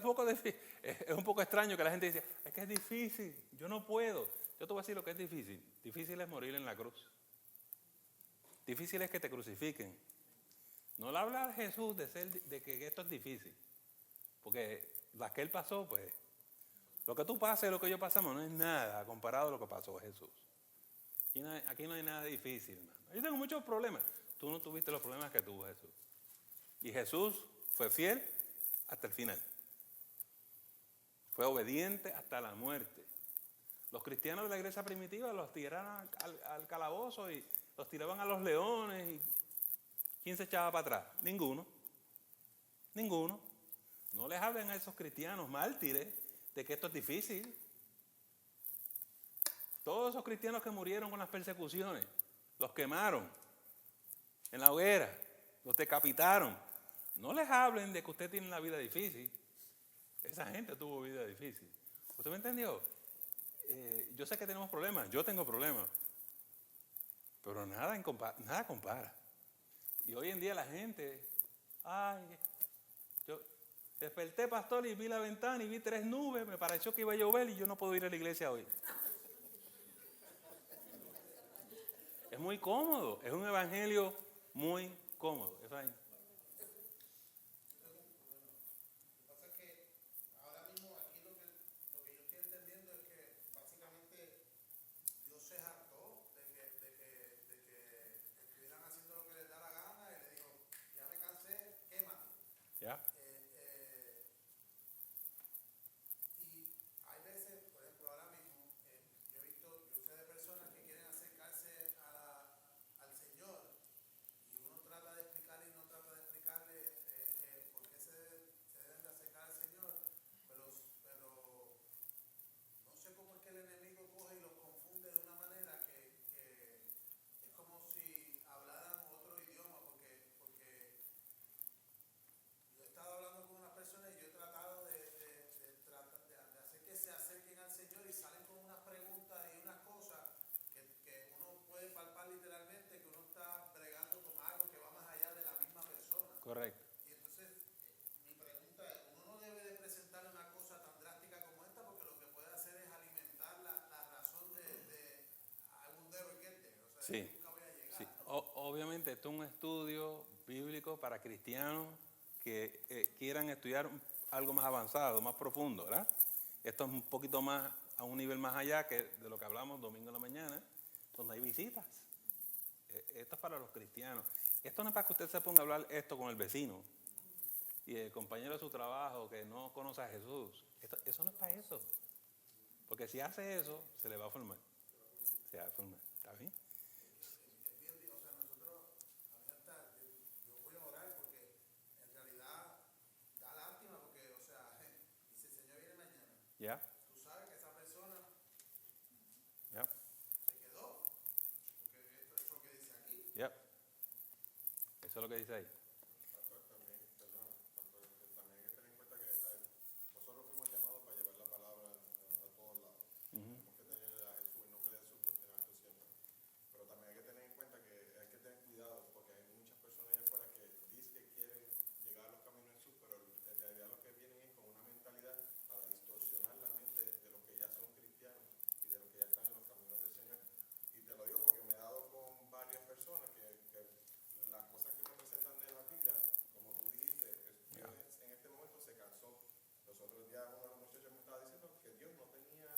es un poco extraño que la gente dice, es que es difícil, yo no puedo. Yo te voy a decir lo que es difícil. Difícil es morir en la cruz. Difícil es que te crucifiquen. No le habla a Jesús de que esto es difícil. Porque las que Él pasó, pues, lo que tú pases, lo que yo pasamos, no es nada comparado a lo que pasó Jesús. Aquí no hay nada difícil, hermano. Yo tengo muchos problemas. Tú no tuviste los problemas que tuvo Jesús. Y Jesús fue fiel hasta el final. Fue obediente hasta la muerte. Los cristianos de la iglesia primitiva los tiraron al calabozo y los tiraban a los leones. Y ¿quién se echaba para atrás? Ninguno. No les hablen a esos cristianos mártires de que esto es difícil. Todos esos cristianos que murieron con las persecuciones, los quemaron en la hoguera, los decapitaron. No les hablen de que usted tiene una vida difícil. Esa gente tuvo vida difícil. ¿Usted me entendió? Yo sé que tenemos problemas, yo tengo problemas, pero nada compara. Y hoy en día la gente, yo desperté, pastor, y vi la ventana y vi 3 nubes, me pareció que iba a llover y yo no puedo ir a la iglesia hoy. Es muy cómodo, es un evangelio muy cómodo. Efraín. Lo que pasa es que ahora mismo aquí lo que yo estoy entendiendo es que básicamente Dios se hartó de que estuvieran haciendo lo que les da la gana y le dijo, ya me cansé, quémate. ¿Ya? Y hay veces, por ejemplo, ahora mismo, yo sé de personas que quieren acercarse al Señor y uno trata de explicarle y no trata de explicarle por qué se deben de acercar al Señor, pero no sé cómo es que el enemigo coge y los confunde de una manera que es como si hablaran otro idioma, porque yo he estado hablando con unas personas y yo he tratado de hacer que se acerquen al Señor y salen con unas preguntas y unas cosas que uno puede palpar literalmente, que uno está bregando con algo que va más allá de la misma persona. Correcto. Y entonces, mi pregunta es, uno no debe de presentar una cosa tan drástica como esta porque lo que puede hacer es alimentar la razón de I will never get there, o sea, Sí. nunca voy a llegar. Sí. Obviamente esto es un estudio bíblico para cristianos que quieran estudiar algo más avanzado, más profundo, ¿verdad? Esto es un poquito más, a un nivel más allá que de lo que hablamos domingo en la mañana, donde hay visitas. Esto es para los cristianos. Esto no es para que usted se ponga a hablar esto con el vecino y el compañero de su trabajo que no conoce a Jesús. Eso no es para eso. Porque si hace eso, se le va a formar. Se va a formar. ¿Está bien? Es bien, o sea, nosotros, a mí hasta, yo voy a orar porque en realidad da lástima porque, o sea, dice el Señor viene mañana. ¿Ya? Tú sabes que esa persona ¿Ya? se quedó, porque esto es lo que dice aquí. ¿Ya? Eso es lo que dice ahí. Pastor, también, perdón, pastor, también hay que tener en cuenta que nosotros fuimos llamados para llevar la palabra a todos lados. Ujú. Tenemos que tener a Jesús, el nombre de Jesús puesto en alto siempre. Pero también hay que tener en cuenta que hay que tener cuidado porque hay muchas personas allá afuera que dicen que quieren llegar a los caminos de Jesús, pero en realidad lo que vienen es con una mentalidad para distorsionar la mente de los que ya son cristianos y de los que ya están en los caminos del Señor. Y te lo digo porque me he dado con varias personas que las cosas que me presentan en la Biblia, como tú dijiste, Dios en este momento se cansó. Los otros días uno de los muchachos me estaba diciendo que Dios no podía,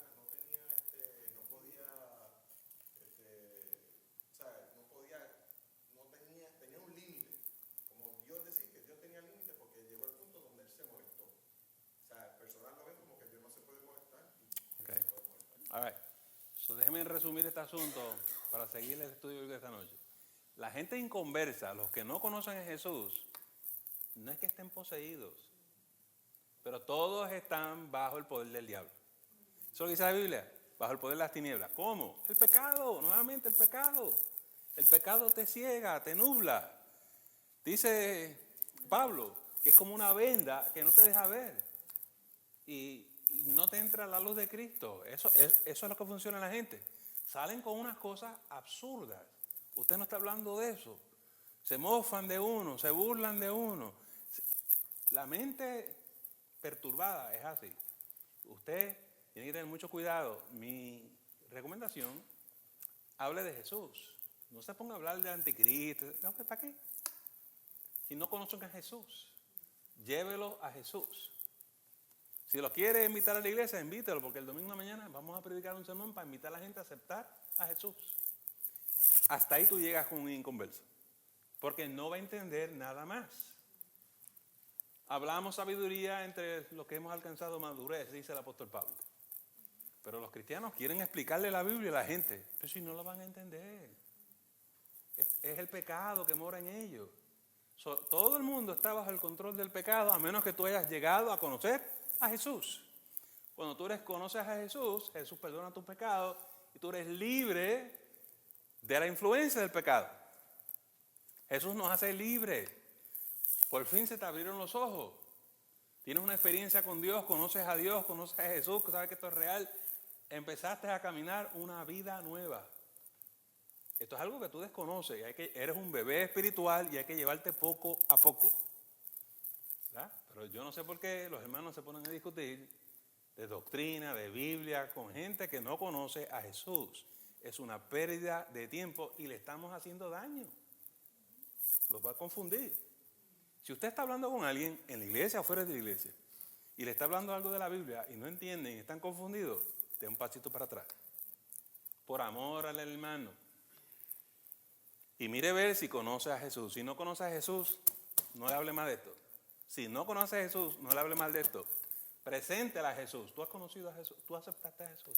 tenía un límite. Como Dios decía que Dios tenía límite porque llegó el punto donde Él se molestó. O sea, el personal lo ve como que Dios no se puede molestar. Okay. All right. So, déjenme resumir este asunto para seguir el estudio de esta noche. La gente inconversa, los que no conocen a Jesús, no es que estén poseídos, pero todos están bajo el poder del diablo. Eso es lo que dice la Biblia, bajo el poder de las tinieblas. ¿Cómo? El pecado, nuevamente el pecado. El pecado te ciega, te nubla. Dice Pablo que es como una venda que no te deja ver y no te entra la luz de Cristo. Eso es lo que funciona en la gente. Salen con unas cosas absurdas. Usted no está hablando de eso. Se mofan de uno, se burlan de uno. La mente perturbada es así. Usted tiene que tener mucho cuidado. Mi recomendación, hable de Jesús. No se ponga a hablar de anticristo. No, ¿para qué? Si no conocen a Jesús, llévelo a Jesús. Si lo quiere invitar a la iglesia, invítelo, porque el domingo de la mañana vamos a predicar un sermón para invitar a la gente a aceptar a Jesús. Hasta ahí tú llegas con un inconverso, porque no va a entender nada más. Hablamos sabiduría entre los que hemos alcanzado madurez, dice el apóstol Pablo. Pero los cristianos quieren explicarle la Biblia a la gente, pero si no lo van a entender. Es el pecado que mora en ellos. Todo el mundo está bajo el control del pecado, a menos que tú hayas llegado a conocer a Jesús. Cuando tú conoces a Jesús, Jesús perdona tus pecados y tú eres libre de la influencia del pecado. Jesús nos hace libres. Por fin se te abrieron los ojos. Tienes una experiencia con Dios, conoces a Dios, conoces a Jesús, sabes que esto es real. Empezaste a caminar una vida nueva. Esto es algo que tú desconoces. Eres un bebé espiritual y hay que llevarte poco a poco. ¿Verdad? Pero yo no sé por qué los hermanos se ponen a discutir de doctrina, de Biblia, con gente que no conoce a Jesús. Es una pérdida de tiempo y le estamos haciendo daño. Los va a confundir. Si usted está hablando con alguien en la iglesia o fuera de la iglesia y le está hablando algo de la Biblia y no entienden y están confundidos, dé un pasito para atrás. Por amor al hermano. Y mire ver si conoce a Jesús. Si no conoce a Jesús, no le hable más de esto. Si no conoce a Jesús, no le hable mal de esto. Preséntela a Jesús. ¿Tú has conocido a Jesús? ¿Tú aceptaste a Jesús?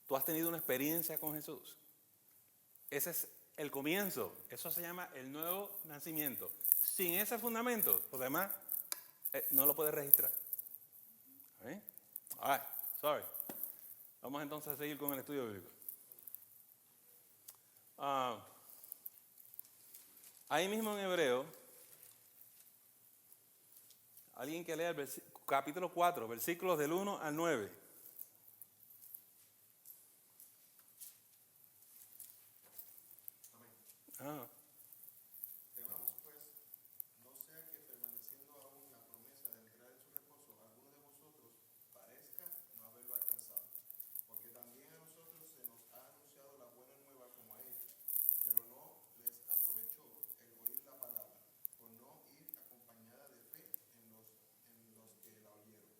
¿Tú has tenido una experiencia con Jesús? Ese es el comienzo. Eso se llama el nuevo nacimiento. Sin ese fundamento, los demás no lo puedes registrar. ¿Okay? All right, sorry. Vamos entonces a seguir con el estudio bíblico. Ahí mismo en Hebreo, alguien que lea el capítulo 4, versículos del 1 al 9. Amén. Temamos pues, no sea que permaneciendo aún la promesa de entrar en su reposo, alguno de vosotros parezca no haberlo alcanzado. Porque también a nosotros se nos ha anunciado la buena nueva como a ellos, pero no les aprovechó el oír la palabra, por no ir acompañada de fe en los que la oyeron.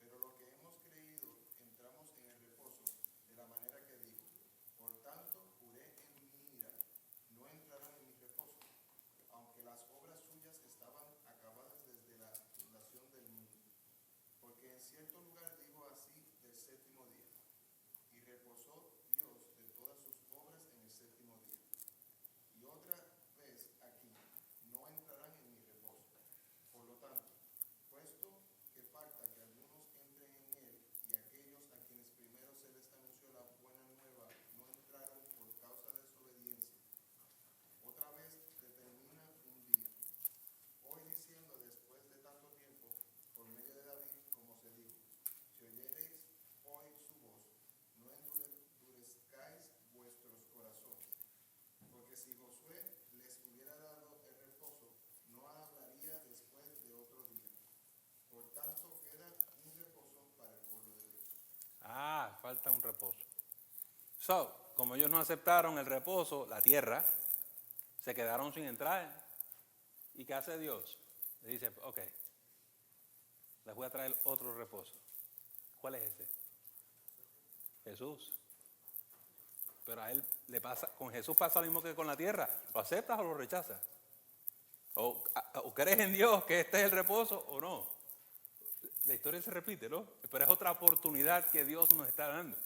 Pero lo que hemos creído, entramos en el reposo, de la manera que dijo: por tanto, juré en mi ira, no entrarán en mi reposo, aunque las obras suyas estaban acabadas desde la fundación del mundo. Porque en cierto lugar dijo así del séptimo día: y reposó Dios de todas sus obras en el séptimo día. Y otra vez aquí: no entrarán en mi reposo. Por lo tanto, puesto que falta que algunos entren en él, y aquellos a quienes primero se les anunció la buena nueva no entraron por causa de desobediencia, otra vez determina un día, hoy diciendo después de tanto tiempo, por medio de David, como se dijo: si oyereis hoy su voz, no endurezcáis vuestros corazones. Porque si Josué les hubiera dado el reposo, no hablaría después de otro día. Por tanto, queda un reposo para el pueblo de Dios. Falta un reposo. Como ellos no aceptaron el reposo, la tierra, se quedaron sin entrar. ¿Y qué hace Dios? Le dice, ok, les voy a traer otro reposo. ¿Cuál es ese? Jesús. Pero a él le pasa, con Jesús pasa lo mismo que con la tierra. ¿Lo aceptas o lo rechazas? ¿O crees en Dios que este es el reposo o no? La historia se repite, ¿no? Pero es otra oportunidad que Dios nos está dando.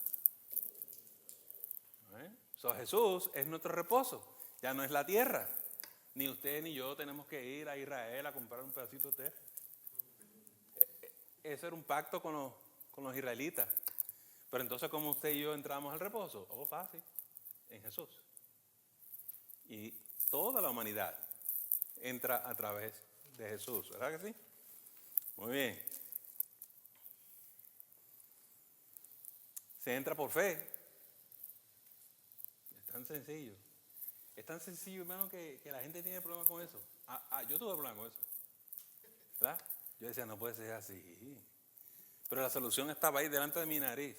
Jesús es nuestro reposo. Ya no es la tierra. Ni usted ni yo tenemos que ir a Israel a comprar un pedacito de tierra. Ese era un pacto con los israelitas. Pero entonces, ¿cómo usted y yo entramos al reposo? Fácil, en Jesús. Y toda la humanidad entra a través de Jesús, ¿verdad que sí? Muy bien. Se entra por fe. Es tan sencillo. Es tan sencillo, hermano, que la gente tiene problemas con eso. Yo tuve problemas con eso. ¿Verdad? Yo decía, no puede ser así. Pero la solución estaba ahí delante de mi nariz.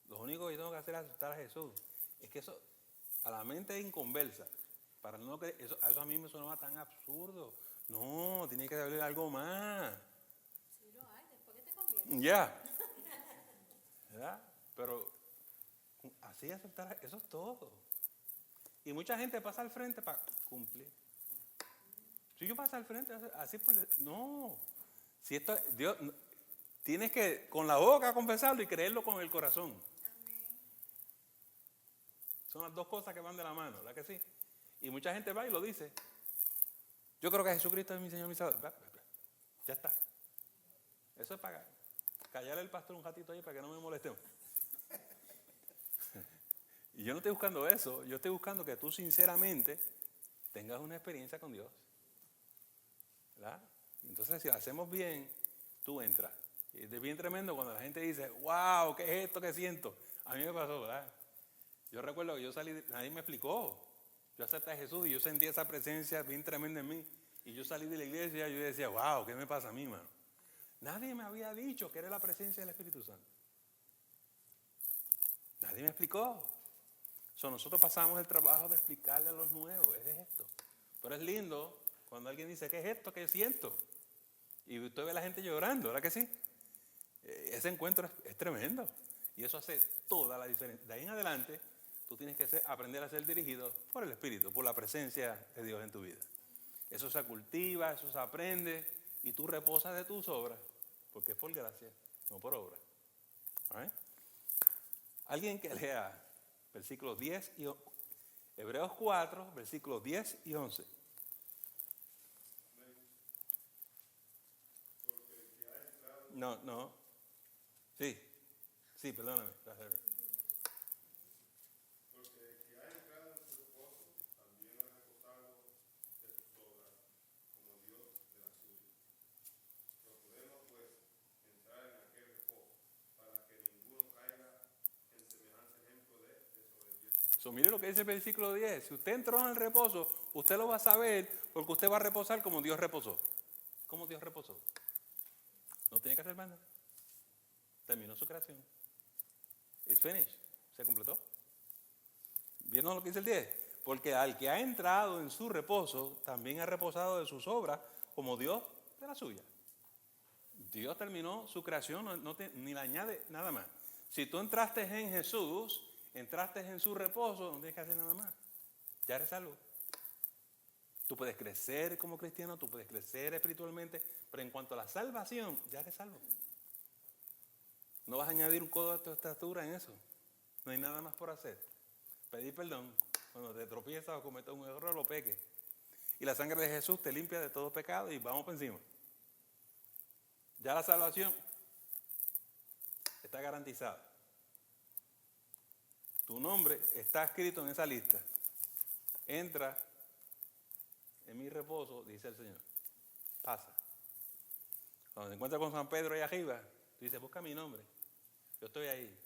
Lo único que yo tengo que hacer es aceptar a Jesús. Es que eso, a la mente inconversa, para no creer, eso a mí me sonaba tan absurdo. No, tiene que haber algo más. Sí lo hay, después que te conviertes. Ya. ¿Verdad? Pero así aceptar, eso es todo. Y mucha gente pasa al frente para cumplir. Si yo paso al frente, así por... No. Si esto, Dios, tienes que con la boca confesarlo y creerlo con el corazón. Amén. Son las dos cosas que van de la mano, ¿verdad que sí? Y mucha gente va y lo dice. Yo creo que Jesucristo es mi Señor, mi Salvador. Ya está. Eso es pagar. callar al pastor un ratito ahí para que no me molestemos. Y yo no estoy buscando eso, yo estoy buscando que tú sinceramente tengas una experiencia con Dios. ¿Verdad? Entonces, si lo hacemos bien, tú entras. Y es bien tremendo cuando la gente dice, wow, ¿qué es esto que siento? A mí me pasó, ¿verdad? Yo recuerdo que yo salí, nadie me explicó. Yo acepté a Jesús y yo sentí esa presencia bien tremenda en mí. Y yo salí de la iglesia y yo decía, wow, ¿qué me pasa a mí, mano? Nadie me había dicho que era la presencia del Espíritu Santo. Nadie me explicó. Nosotros pasamos el trabajo de explicarle a los nuevos, es esto. Pero es lindo cuando alguien dice, ¿qué es esto que siento? Y usted ve a la gente llorando, ¿verdad que sí? Ese encuentro es tremendo. Y eso hace toda la diferencia. De ahí en adelante, tú tienes que aprender a ser dirigido por el Espíritu, por la presencia de Dios en tu vida. Eso se cultiva, eso se aprende, y tú reposas de tus obras, porque es por gracia, no por obra. ¿All right? Alguien que lea versículos 10 y Hebreos 4, versículos 10 y 11. No. Sí, perdóname. Porque el que ha entrado en su reposo también ha reposado de sus obras, como Dios de la suya. Procuremos pues entrar en aquel reposo, para que ninguno caiga en semejante ejemplo de desobediencia. Mire lo que dice el versículo 10. Si usted entró en el reposo, usted lo va a saber porque usted va a reposar como Dios reposó. ¿Cómo Dios reposó? No tiene que hacer más nada. Terminó su creación. It's finished. Se completó. ¿Vieron lo que dice el 10? Porque al que ha entrado en su reposo, también ha reposado de sus obras como Dios de la suya. Dios terminó su creación, ni le añade nada más. Si tú entraste en Jesús, entraste en su reposo, no tienes que hacer nada más. Ya eres salvo. Tú puedes crecer como cristiano, tú puedes crecer espiritualmente, pero en cuanto a la salvación, ya eres salvo. No vas a añadir un codo de tu estatura en eso. No hay nada más por hacer. Pedir perdón cuando te tropiezas o cometes un error, lo peques. Y la sangre de Jesús te limpia de todo pecado y vamos por encima. Ya la salvación está garantizada. Tu nombre está escrito en esa lista. Entra en mi reposo, dice el Señor. Pasa. Cuando te encuentras con San Pedro ahí arriba, tú dices, busca mi nombre. Yo estoy ahí.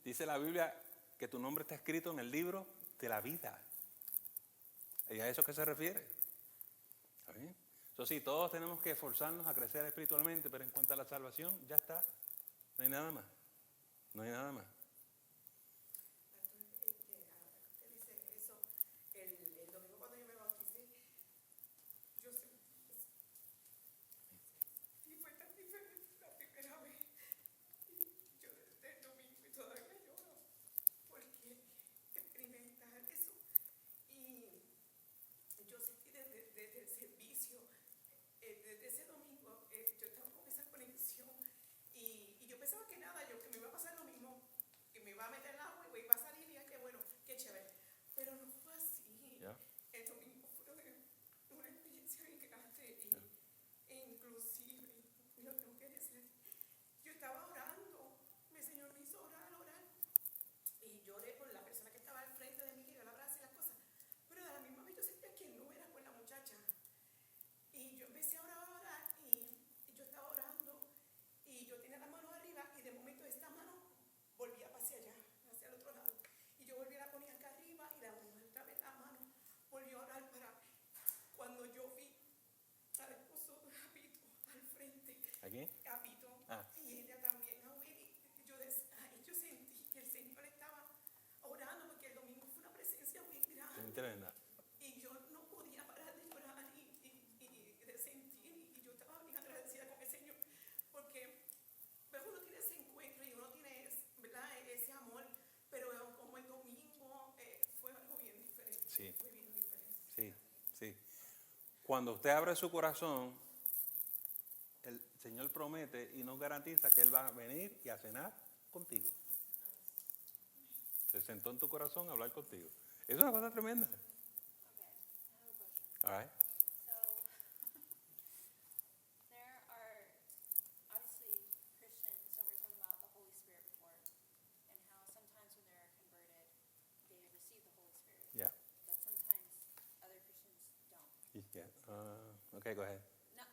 Dice la Biblia que tu nombre está escrito en el libro de la vida. ¿Y a eso qué se refiere? ¿Está bien? Eso sí, todos tenemos que esforzarnos a crecer espiritualmente, pero en cuanto a la salvación, ya está. No hay nada más. No hay nada más. Pastor, usted dice eso, el domingo cuando yo me bauticé, yo sentí eso. Y fue tan diferente la primera vez. Y yo desde el domingo y todavía lloro, porque experimentar eso. Y yo sentí desde el servicio, desde ese domingo, yo estaba con esa conexión. Y yo pensaba que nada, que me iba a pasar lo mismo, que me iba a meter el agua y iba a salir y qué bueno, qué chévere. Pero no fue así. Yeah. El domingo fue una experiencia bien grande e inclusive, lo tengo que decir, yo estaba orando, el Señor me hizo orar, y lloré por la persona que estaba al frente de mí, que yo la abracé y las cosas, pero a la misma vez yo sentía que no era con la muchacha. Y yo empecé a orar y yo estaba orando y yo tenía la mano arriba y de momento esta mano volvía hacia allá, hacia el otro lado. Y yo volví a la ponía acá arriba y la otra vez la mano volvió a orar para cuando yo vi al esposo de Apito al frente. ¿Aquí? Apito. Ah. Y ella también, a Willy. Yo sentí que el Señor estaba orando porque el domingo fue una presencia muy grande. Tremenda. Y yo no podía parar de llorar y de sentir, y yo estaba bien agradecida con el Señor, porque pues, uno tiene ese encuentro y uno tiene, ¿verdad?, ese amor, pero como el domingo fue algo bien diferente. Sí. Fue bien diferente. Sí. Cuando usted abre su corazón, el Señor promete y nos garantiza que Él va a venir y a cenar contigo. Se sentó en tu corazón a hablar contigo. Eso es una cosa tremenda. Okay, I have a question. All right. So, there are obviously Yeah. Okay, go ahead. Not,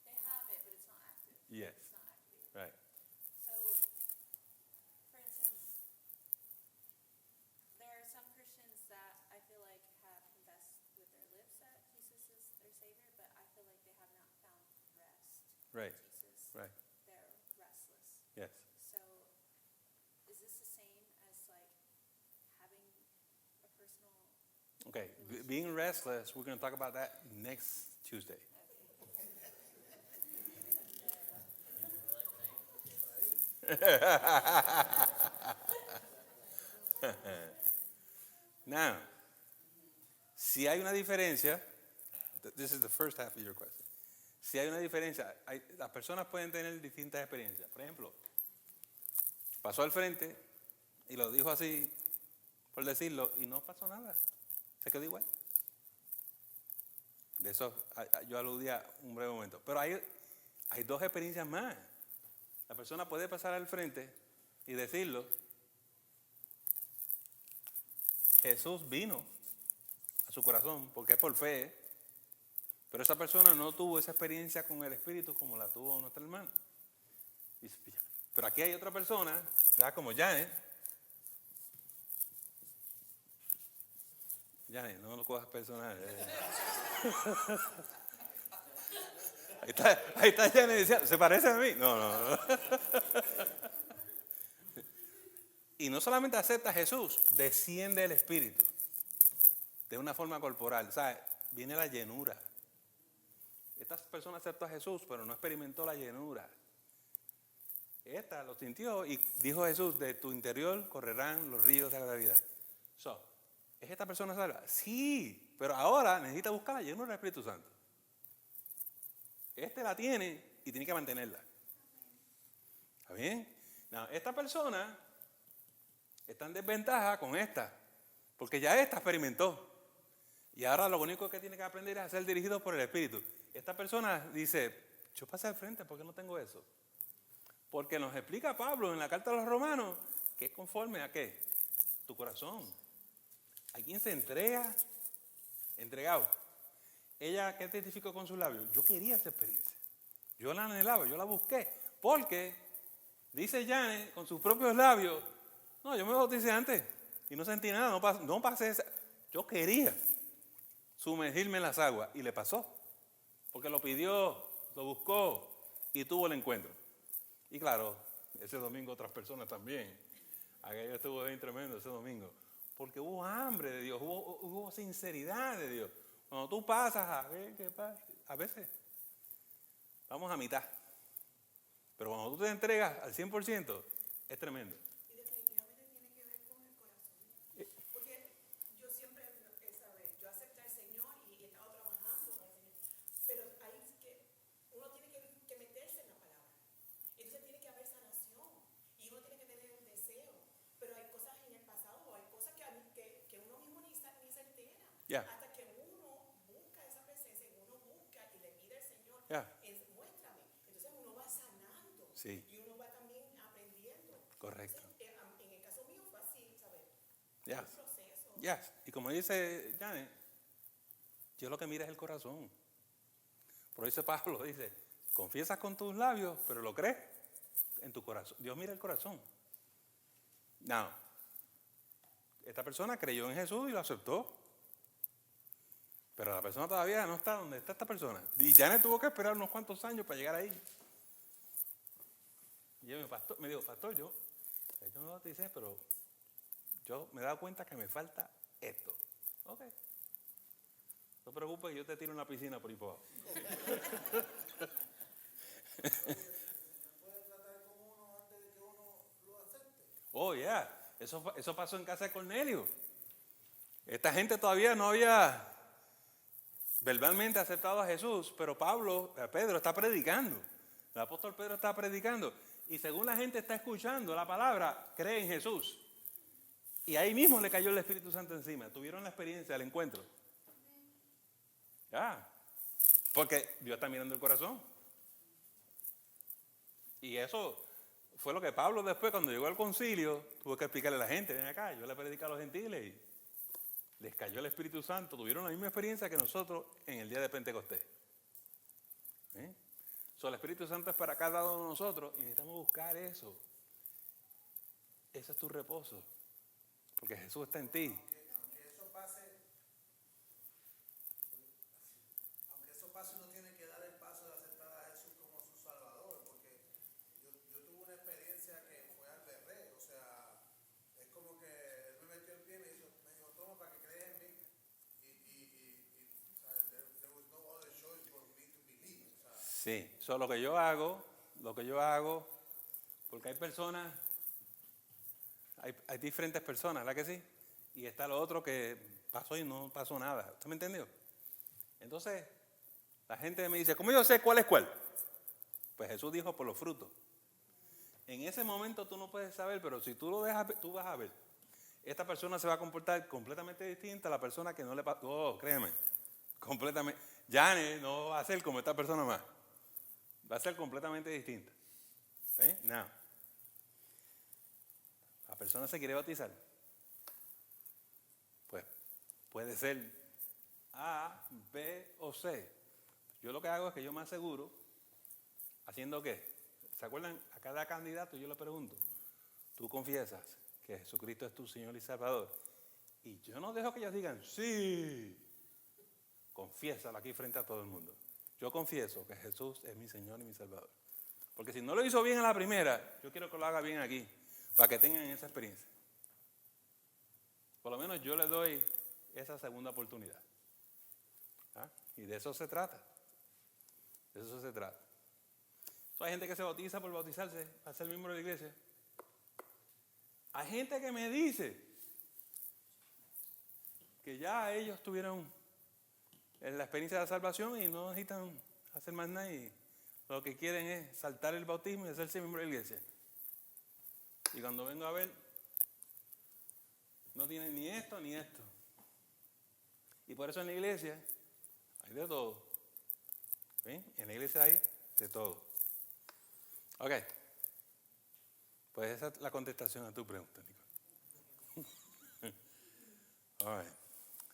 they have it, but it's not active. Yes. It's not active. Right. So, for instance, there are some Christians that I feel like have confessed with their lips that Jesus is their Savior, but I feel like they have not found rest Right. in Jesus. Right. They're restless. Yes. So, is this the same as like having a personal? Okay. Being restless, we're going to talk about that next Tuesday. Now, si hay una diferencia, this is the first half of your question. Si hay una diferencia, las personas pueden tener distintas experiencias. Por ejemplo, pasó al frente y lo dijo así, por decirlo, y no pasó nada. Se quedó igual. De eso yo aludía un breve momento. Pero hay dos experiencias más. La persona puede pasar al frente y decirlo. Jesús vino a su corazón porque es por fe. Pero esa persona no tuvo esa experiencia con el Espíritu como la tuvo nuestra hermana. Pero aquí hay otra persona, ¿verdad? Como Janet. Janet, no lo cojas personal. Ahí está Janet diciendo, ¿se parece a mí? No. Y no solamente acepta a Jesús, desciende el Espíritu de una forma corporal. O sea, viene la llenura. Esta persona aceptó a Jesús, pero no experimentó la llenura. Esta lo sintió y dijo Jesús, de tu interior correrán los ríos de la vida. ¿Es esta persona salva? Sí, pero ahora necesita buscar la llenura del Espíritu Santo. Este la tiene y tiene que mantenerla. ¿Está bien? No, esta persona está en desventaja con esta, porque ya esta experimentó. Y ahora lo único que tiene que aprender es a ser dirigido por el Espíritu. Esta persona dice, yo pasé al frente, ¿por qué no tengo eso? Porque nos explica Pablo en la carta a los Romanos que es conforme a ¿qué? Tu corazón. ¿A quién se entrega? Entregado. Ella, ¿qué testificó con sus labios? Yo quería esa experiencia. Yo la anhelaba, yo la busqué. Porque, dice Janet con sus propios labios, no, yo me bauticé antes y no sentí nada, no pasé esa. Yo quería sumergirme en las aguas y le pasó. Porque lo pidió, lo buscó y tuvo el encuentro. Y claro, ese domingo otras personas también. Aquello estuvo bien tremendo ese domingo. Porque hubo hambre de Dios, hubo sinceridad de Dios. Cuando tú pasas a ver qué pasa, a veces vamos a mitad. Pero cuando tú te entregas al 100%, es tremendo. Y definitivamente tiene que ver con el corazón. Porque yo siempre, yo acepté al Señor y he estado trabajando con el Señor. Pero ahí es que uno tiene que meterse en la palabra. Entonces tiene que haber sanación. Y uno tiene que tener un deseo. Pero hay cosas en el pasado o hay cosas que uno mismo ni se entera. Yeah. Hasta que uno busca esa presencia, uno busca y le pide al Señor, Yeah. Muéstrame. Entonces uno va sanando. Sí. Y uno va también aprendiendo. Correcto. Entonces, en el caso mío fue así, ¿sabes? Yes. Un proceso. Yes. Y como dice Janet, Dios lo que mira es el corazón. Por eso Pablo dice, confiesas con tus labios, pero lo crees en tu corazón. Dios mira el corazón. No. Esta persona creyó en Jesús y lo aceptó. Pero la persona todavía no está donde está esta persona. Y Janet tuvo que esperar unos cuantos años para llegar ahí. Y yo, me dijo, pastor, yo me bauticé, pero yo me he dado cuenta que me falta esto. Ok. No te preocupes, yo te tiro en la piscina por ahí por abajo. ¿Puede tratar con uno antes de que uno lo acepte? Oh, ya. Eso pasó en casa de Cornelio. Esta gente todavía no había verbalmente aceptado a Jesús, pero Pedro está predicando. El apóstol Pedro está predicando. Y según la gente está escuchando la palabra, cree en Jesús. Y ahí mismo le cayó el Espíritu Santo encima. Tuvieron la experiencia del encuentro. Ya. Porque Dios está mirando el corazón. Y eso fue lo que Pablo después, cuando llegó al concilio, tuvo que explicarle a la gente, ven acá, yo le predico a los gentiles y les cayó el Espíritu Santo, tuvieron la misma experiencia que nosotros en el día de Pentecostés. El Espíritu Santo es para cada uno de nosotros y necesitamos buscar eso. Ese es tu reposo, porque Jesús está en ti. Aunque eso pase, uno tiene que dar el paso de aceptar a Jesús como su Salvador, porque yo tuve una experiencia que fue al bebé, o sea, es como que él me metió el pie y me dijo toma para que creas en mí, o sea, there was no other choice for me to believe, o sea. Sí, eso es lo que yo hago, porque hay personas, hay diferentes personas, ¿verdad que sí? Y está lo otro que pasó y no pasó nada. ¿Usted me entendió? Entonces, la gente me dice, ¿cómo yo sé cuál es cuál? Pues Jesús dijo por los frutos. En ese momento tú no puedes saber, pero si tú lo dejas, tú vas a ver. Esta persona se va a comportar completamente distinta a la persona que no le pasó. Oh, créeme, completamente. Jane no va a ser como esta persona más. Va a ser completamente distinta. No. La persona se quiere bautizar. Pues puede ser A, B o C. Yo lo que hago es que yo me aseguro, ¿haciendo qué? ¿Se acuerdan? A cada candidato yo le pregunto, ¿tú confiesas que Jesucristo es tu Señor y Salvador? Y yo no dejo que ellos digan, sí, confiésalo aquí frente a todo el mundo. Yo confieso que Jesús es mi Señor y mi Salvador. Porque si no lo hizo bien a la primera, yo quiero que lo haga bien aquí, para que tengan esa experiencia. Por lo menos yo le doy esa segunda oportunidad. Y de eso se trata. De eso se trata. Hay gente que se bautiza por bautizarse, para ser miembro de la iglesia. Hay gente que me dice que ya ellos tuvieron la experiencia de la salvación y no necesitan hacer más nada y lo que quieren es saltar el bautismo y hacerse miembro de la iglesia. Y cuando vengo a ver, no tienen ni esto ni esto. Y por eso en la iglesia hay de todo. ¿Ven? En la iglesia hay de todo. Ok. Pues esa es la contestación a tu pregunta, Nico. All right.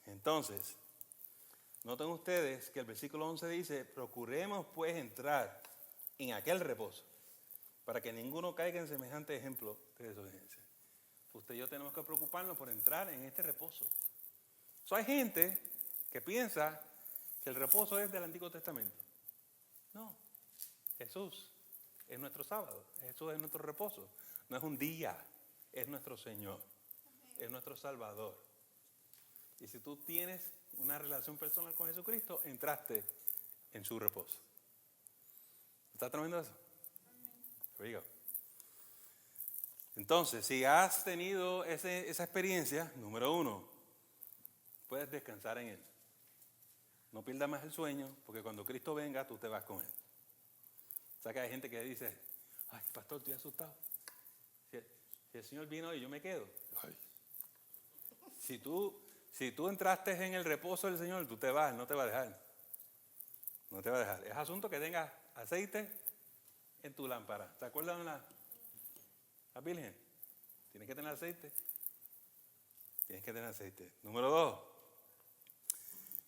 Entonces, noten ustedes que el versículo 11 dice, procuremos pues entrar en aquel reposo, para que ninguno caiga en semejante ejemplo de desobediencia. Usted y yo tenemos que preocuparnos por entrar en este reposo. Hay gente que piensa que el reposo es del Antiguo Testamento. No, Jesús es nuestro sábado, Jesús es nuestro reposo. No es un día, es nuestro Señor, es nuestro Salvador. Y si tú tienes una relación personal con Jesucristo, entraste en su reposo. ¿Está tremendo eso? Here we go. Entonces, si has tenido esa experiencia, número 1, puedes descansar en Él. No pierdas más el sueño, porque cuando Cristo venga, tú te vas con Él. O sea que hay gente que dice, ay, pastor, estoy asustado. Si el Señor vino y yo me quedo. Ay. Si tú entraste en el reposo del Señor, tú te vas, Él no te va a dejar. No te va a dejar. Es asunto que tengas aceite en tu lámpara. ¿Te acuerdas de la Virgen? Tienes que tener aceite. Tienes que tener aceite. Número 2.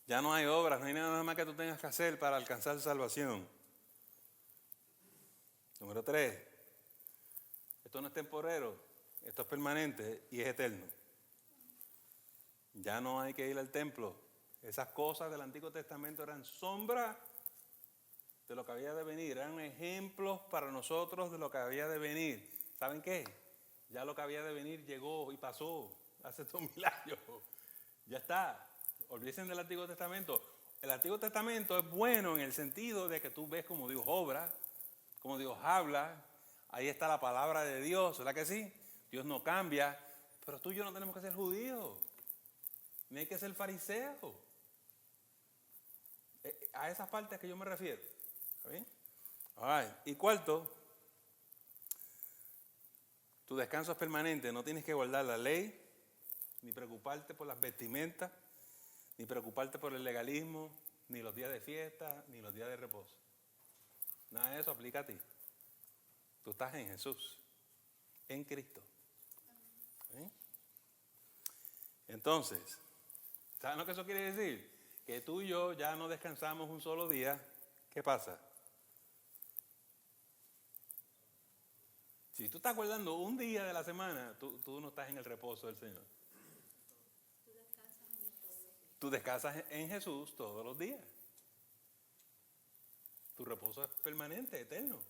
Ya no hay obras, no hay nada más que tú tengas que hacer para alcanzar salvación. Número 3. Esto no es temporero, esto es permanente y es eterno. Ya no hay que ir al templo. Esas cosas del Antiguo Testamento eran sombra de lo que había de venir, eran ejemplos para nosotros de lo que había de venir. ¿Saben qué? Ya lo que había de venir llegó y pasó hace 2000 años. Ya está. Olvídense del Antiguo Testamento. El Antiguo Testamento es bueno en el sentido de que tú ves cómo Dios obra, cómo Dios habla. Ahí está la palabra de Dios, ¿verdad que sí? Dios no cambia, pero tú y yo no tenemos que ser judíos, ni hay que ser fariseos. A esas partes que yo me refiero. ¿Está bien? Right. Y cuarto, tu descanso es permanente, no tienes que guardar la ley, ni preocuparte por las vestimentas, ni preocuparte por el legalismo, ni los días de fiesta, ni los días de reposo. Nada de eso aplica a ti. Tú estás en Jesús, en Cristo. ¿Sí? Entonces, ¿Saben lo que eso quiere decir? Que tú y yo ya no descansamos un solo día. ¿Qué pasa? Si tú estás guardando un día de la semana, tú no estás en el reposo del Señor. Tú descansas en Jesús todos los días. Tu reposo es permanente, eterno.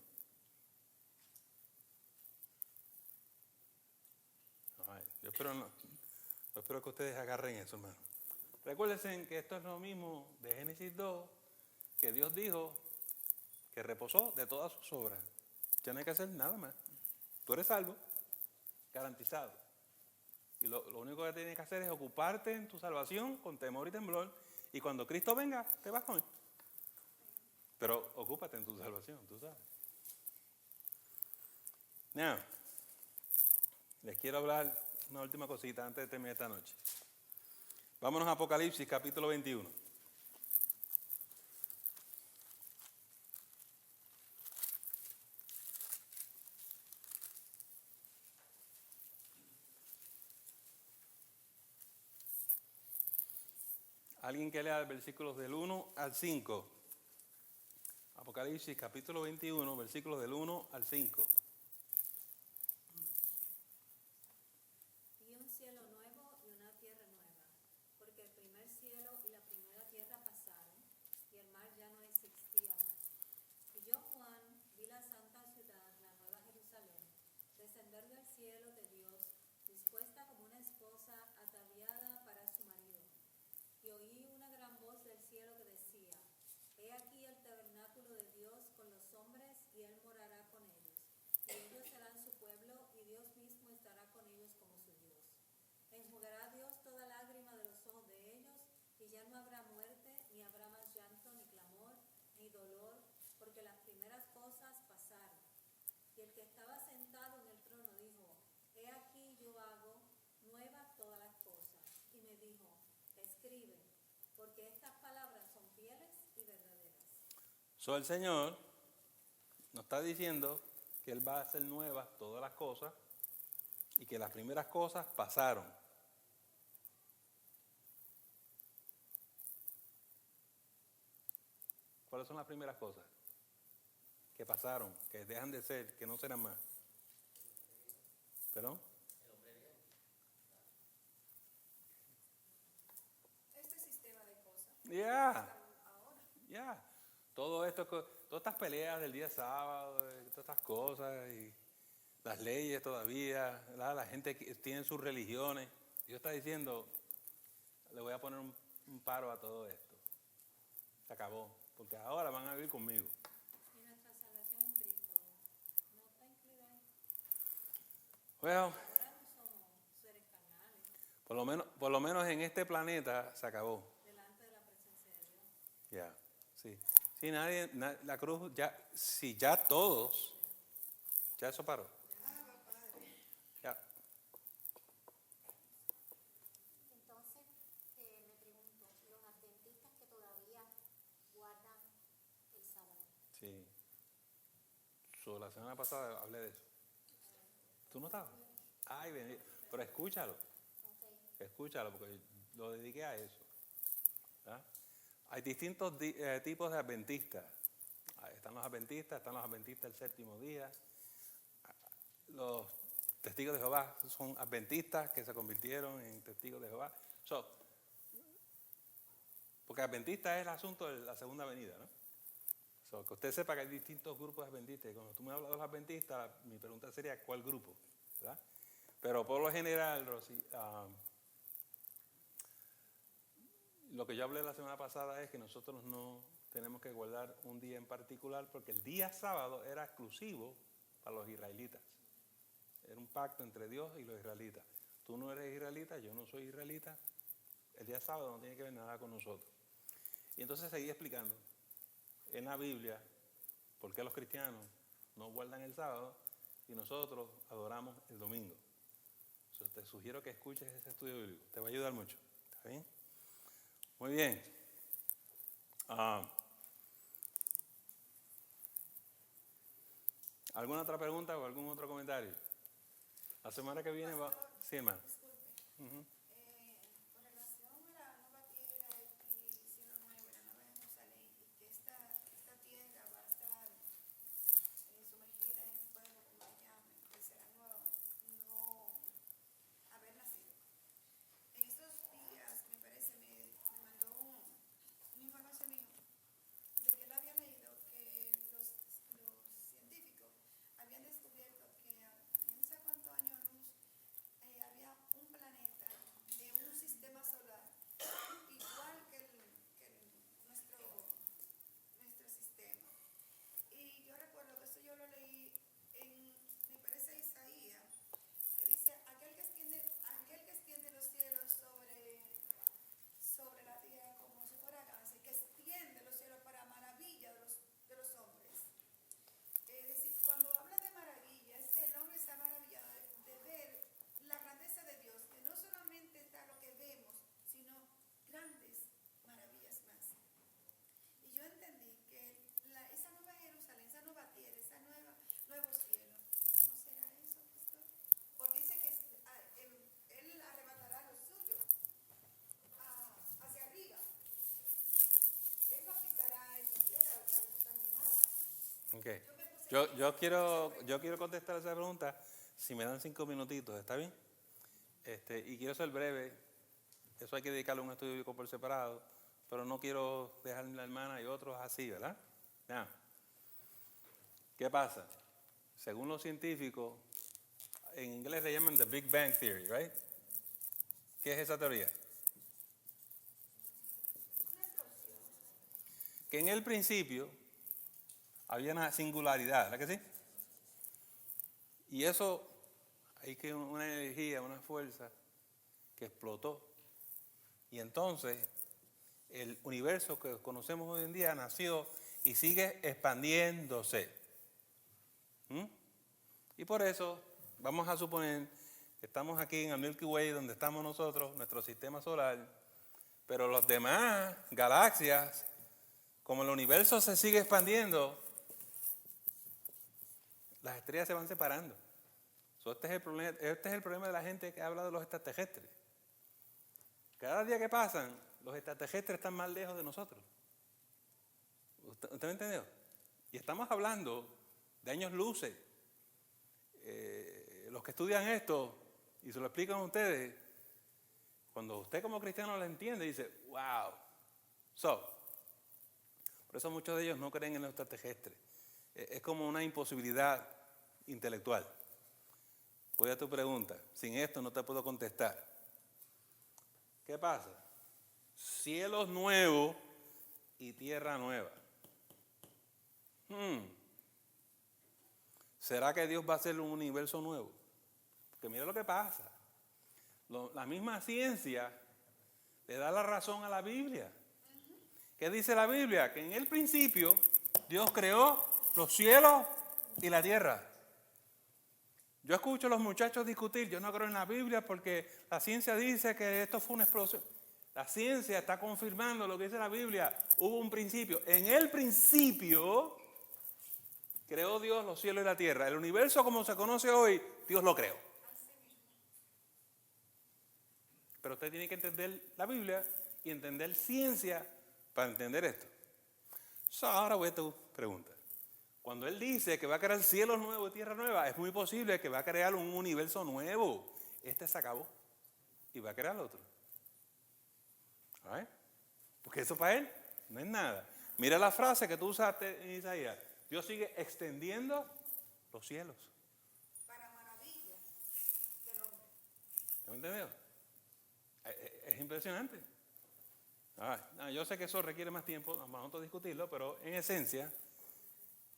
Ay, yo espero que ustedes agarren eso, hermano. Recuérdense que esto es lo mismo de Génesis 2, que Dios dijo que reposó de todas sus obras. Ya no hay que hacer nada más. Tú eres salvo, garantizado. Y lo único que tienes que hacer es ocuparte en tu salvación con temor y temblor. Y cuando Cristo venga, te vas con Él. Pero ocúpate en tu salvación, tú sabes. Now, les quiero hablar una última cosita antes de terminar esta noche. Vámonos a Apocalipsis, capítulo 21. Alguien que lea versículos del 1 al 5. Apocalipsis capítulo 21, versículos del 1 al 5. Vi un cielo nuevo y una tierra nueva, porque el primer cielo y la primera tierra pasaron, y el mar ya no existía más. Y yo, Juan, vi la santa ciudad, la nueva Jerusalén, descender del cielo de Dios, dispuesta como una esposa ataviada para su marido. Y oí una gran voz del cielo que decía: He aquí el tabernáculo de Dios con los hombres, y Él morará con ellos. Y ellos serán su pueblo, y Dios mismo estará con ellos como su Dios. Enjugará Dios toda lágrima de los ojos de ellos, y ya no habrá muerte, ni habrá más llanto, ni clamor, ni dolor, porque las primeras cosas pasaron. Y el que estaba sentado en el trono dijo: He aquí yo hago nuevas todas las cosas. Y me dijo: Escribe, porque estas palabras son fieles y verdaderas. El Señor nos está diciendo que Él va a hacer nuevas todas las cosas y que las primeras cosas pasaron. ¿Cuáles son las primeras cosas? Que pasaron, que dejan de ser, que no serán más. ¿Perdón? Este sistema de cosas. Ya. Todo esto, todas estas peleas del día sábado, todas estas cosas y las leyes todavía, ¿verdad? La gente que tiene sus religiones. Dios está diciendo, le voy a poner un paro a todo esto. Se acabó, porque ahora van a vivir conmigo. Y nuestra salvación en Cristo no está incluida ahí. Well, Ahora no somos seres carnales por lo menos en este planeta se acabó. delante de la presencia de Dios. Ya, sí. Sí, la cruz, ya todos, ya eso paró. Ya. Entonces, me pregunto, los adventistas que todavía guardan el sábado. Sí. La semana pasada hablé de eso. ¿Tú no estabas? Ay, bendito. Pero escúchalo. Escúchalo, porque lo dediqué a eso. ¿Ah? Hay distintos tipos de adventistas. Están los adventistas del séptimo día. Los testigos de Jehová son adventistas que se convirtieron en testigos de Jehová. Porque adventista es el asunto de la segunda venida, ¿no? Que usted sepa que hay distintos grupos de adventistas. Y cuando tú me hablas de los adventistas, mi pregunta sería ¿cuál grupo? ¿Verdad? Pero por lo general, Rosy, lo que yo hablé la semana pasada es que nosotros no tenemos que guardar un día en particular porque el día sábado era exclusivo para los israelitas. Era un pacto entre Dios y los israelitas. Tú no eres israelita, yo no soy israelita. El día sábado no tiene que ver nada con nosotros. Y entonces seguí explicando en la Biblia por qué los cristianos no guardan el sábado y nosotros adoramos el domingo. Entonces te sugiero que escuches ese estudio bíblico. Te va a ayudar mucho. ¿Está bien? Muy bien. ¿Alguna otra pregunta o algún otro comentario? La semana que viene va... Sí, hermano. Disculpe. Uh-huh. Con relación a la nueva Yo quiero contestar esa pregunta si me dan 5 minutitos, ¿está bien? Y quiero ser breve. Eso hay que dedicarle a un estudio bíblico por separado, pero no quiero dejar a la hermana y otros así, ¿verdad? Ya. ¿Qué pasa? Según los científicos, en inglés le llaman the Big Bang Theory, ¿right? ¿Qué es esa teoría? Que en el principio había una singularidad, ¿verdad que sí? Y eso, hay que una energía, una fuerza que explotó. Y entonces, el universo que conocemos hoy en día nació y sigue expandiéndose. Y por eso, vamos a suponer que estamos aquí en el Milky Way, donde estamos nosotros, nuestro sistema solar, pero los demás galaxias, como el universo se sigue expandiendo, las estrellas se van separando. Este es el problema de la gente que habla de los extraterrestres. Cada día que pasan, los extraterrestres están más lejos de nosotros. ¿Usted me entendió? Y estamos hablando de años luces. Los que estudian esto y se lo explican a ustedes, cuando usted como cristiano lo entiende, dice, wow. Por eso muchos de ellos no creen en los extraterrestres. Es como una imposibilidad intelectual. Voy a tu pregunta. Sin esto no te puedo contestar. ¿Qué pasa? Cielos nuevos y tierra nueva. ¿Será que Dios va a hacer un universo nuevo? Porque mira lo que pasa. La misma ciencia le da la razón a la Biblia. ¿Qué dice la Biblia? Que en el principio Dios creó los cielos y la tierra. Yo escucho a los muchachos discutir, yo no creo en la Biblia porque la ciencia dice que esto fue una explosión. La ciencia está confirmando lo que dice la Biblia. Hubo un principio. En el principio creó Dios los cielos y la tierra. El universo como se conoce hoy, Dios lo creó. Pero usted tiene que entender la Biblia y entender ciencia para entender esto. Ahora voy a tu pregunta. Cuando Él dice que va a crear cielos nuevos y tierra nueva, es muy posible que va a crear un universo nuevo. Este se acabó y va a crear otro. ¿Right? Porque eso para Él no es nada. Mira la frase que tú usaste en Isaías. Dios sigue extendiendo los cielos. Para maravilla del hombre. ¿Me entendió? Es impresionante. Yo sé que eso requiere más tiempo, vamos a discutirlo, pero en esencia,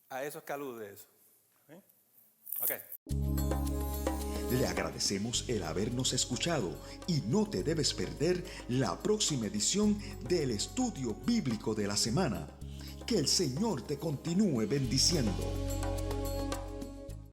a eso es que alude eso. Ok. Le agradecemos el habernos escuchado y no te debes perder la próxima edición del Estudio Bíblico de la Semana. Que el Señor te continúe bendiciendo.